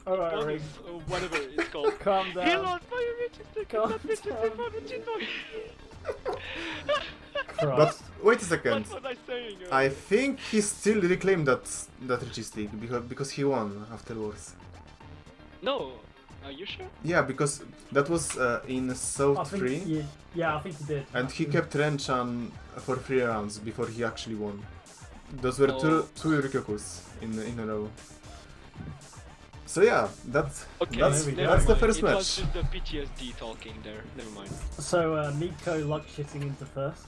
Alright, Bonus, Rig. whatever it's called. Calm down. He lost by a richest stick. Calm That richest stick down. for the Chitoy. But Christ. wait a second. What was I saying? I think he still reclaimed that Richie stick because he won afterwards. No. Are you sure? Yeah, because that was in I South think 3, yeah, I think he did. and he kept Hanchan for 3 rounds before he actually won. Those were two Rikyokus in a row. So yeah, that's Okay, that's never that's the mind. first It was match. just the PTSD talking there. Never mind. So Miko luck shitting into first.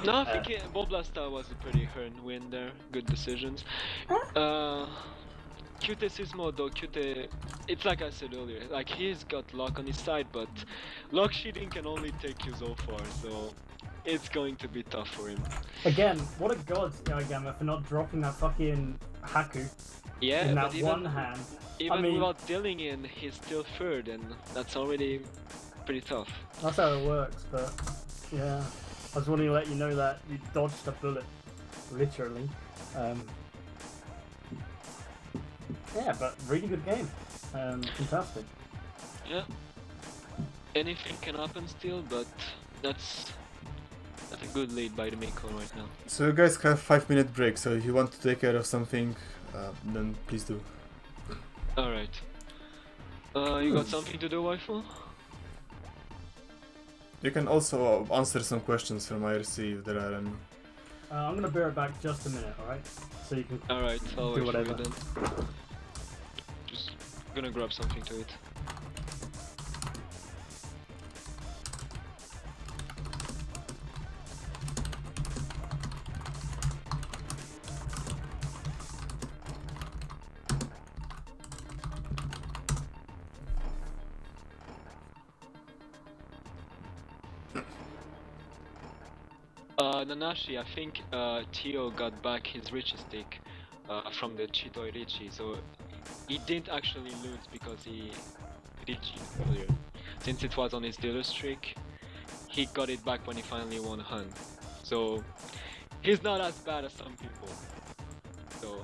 No, I think ballblasta was a pretty earned win there. Good decisions. Ktecismo though, it's like I said earlier, like he's got luck on his side, but luck cheating can only take you so far, so it's going to be tough for him. Again, what a god, EIGAMMA, for not dropping that fucking Haku Yeah, in that but one hand. even I mean, without dealing in, he's still third, and that's already pretty tough. that's how it works, but yeah. I just wanted to let you know that you dodged a bullet, literally. Yeah, but really good game. Fantastic. Yeah. Anything can happen still, but that's a good lead by the Miko right now. So you guys have 5-minute break. So if you want to take care of something, then please do. Alright. You got something to do, waifu? You can also answer some questions from IRC if there are any. I'm gonna be right back just a minute, alright? So you can Alright, I'll do wait for you whatever. then. Just gonna grab something to eat. Nanashi, I think Theo got back his richest stick from the Chitoi Richie, so he didn't actually lose because he Richie earlier. Since it was on his dealer streak, he got it back when he finally won a hunt. So he's not as bad as some people. So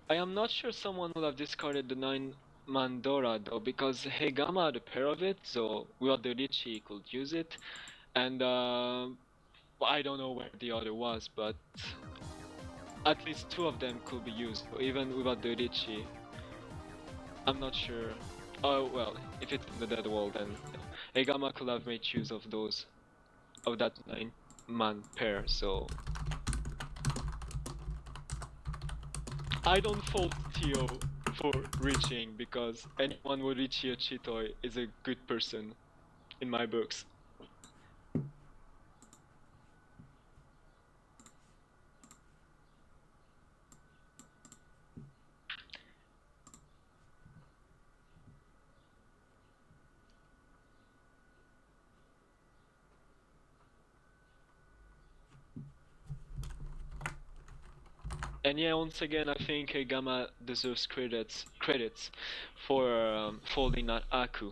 I am not sure someone would have discarded the 9 Mandora though, because EIGAMMA had a pair of it, so without the Richie he could use it. And well, I don't know where the other was, but at least 2 of them could be used, even without the Richie. I'm not sure. Oh well, if it's in the dead wall, then EIGAMMA could have made use of those, of that 9-man pair, so I don't fault Theo for reaching, because anyone who reach a Chitoi is a good person in my books. And yeah, once again, I think EIGAMMA deserves credits for folding that Aku.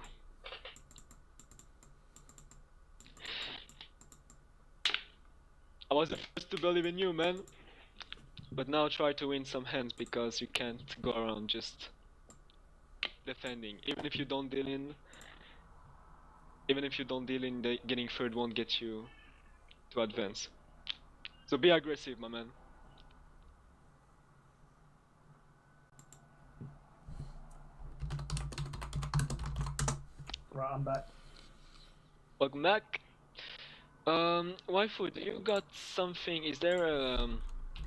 I was the first to believe in you, man. But now try to win some hands, because you can't go around just defending. Even if you don't deal in, the getting third won't get you to advance. So be aggressive, my man. Right, I'm back. Welcome back. Waifu, do you got something? Is there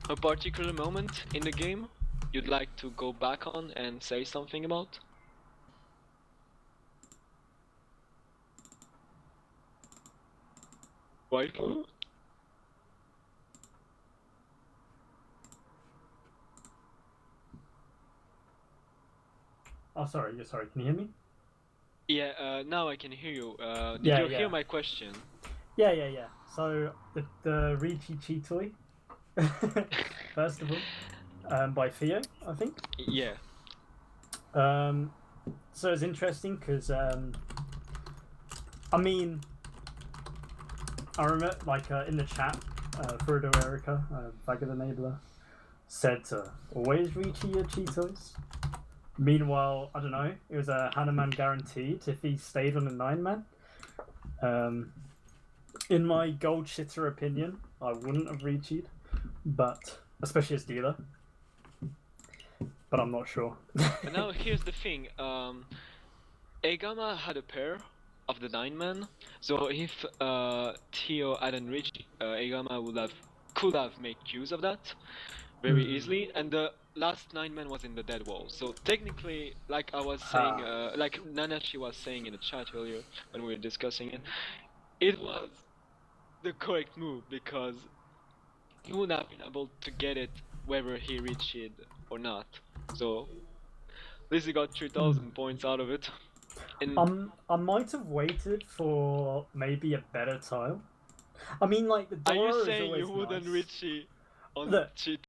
a particular moment in the game you'd like to go back on and say something about? Waifu? Oh, sorry. You're sorry. Can you hear me? Yeah, now I can hear you. Did Yeah, you yeah. hear my question? Yeah. So the Ricci Cheetoy, first of all, by Theo, I think. Yeah. So it's interesting because I mean, I remember like in the chat, Frodo Erica, Vagga the Enabler, said to always reach your Cheetos. Meanwhile, I don't know, it was a Hanuman guaranteed if he stayed on a 9-man. In my gold shitter opinion, I wouldn't have reached, but especially as dealer. But I'm not sure. But now here's the thing. EIGAMMA had a pair of the 9-man, so if Theo hadn't reached, EIGAMMA could have made use of that very easily, and the last 9-man was in the dead wall. So technically, like I was saying, like Nanashi was saying in the chat earlier when we were discussing it, it was the correct move because he would have been able to get it whether he reached it or not. So at least he got 3,000 points out of it. And I might have waited for maybe a better tile. I mean, like the are you Dora is saying always you wouldn't nice. reach it on Look, cheat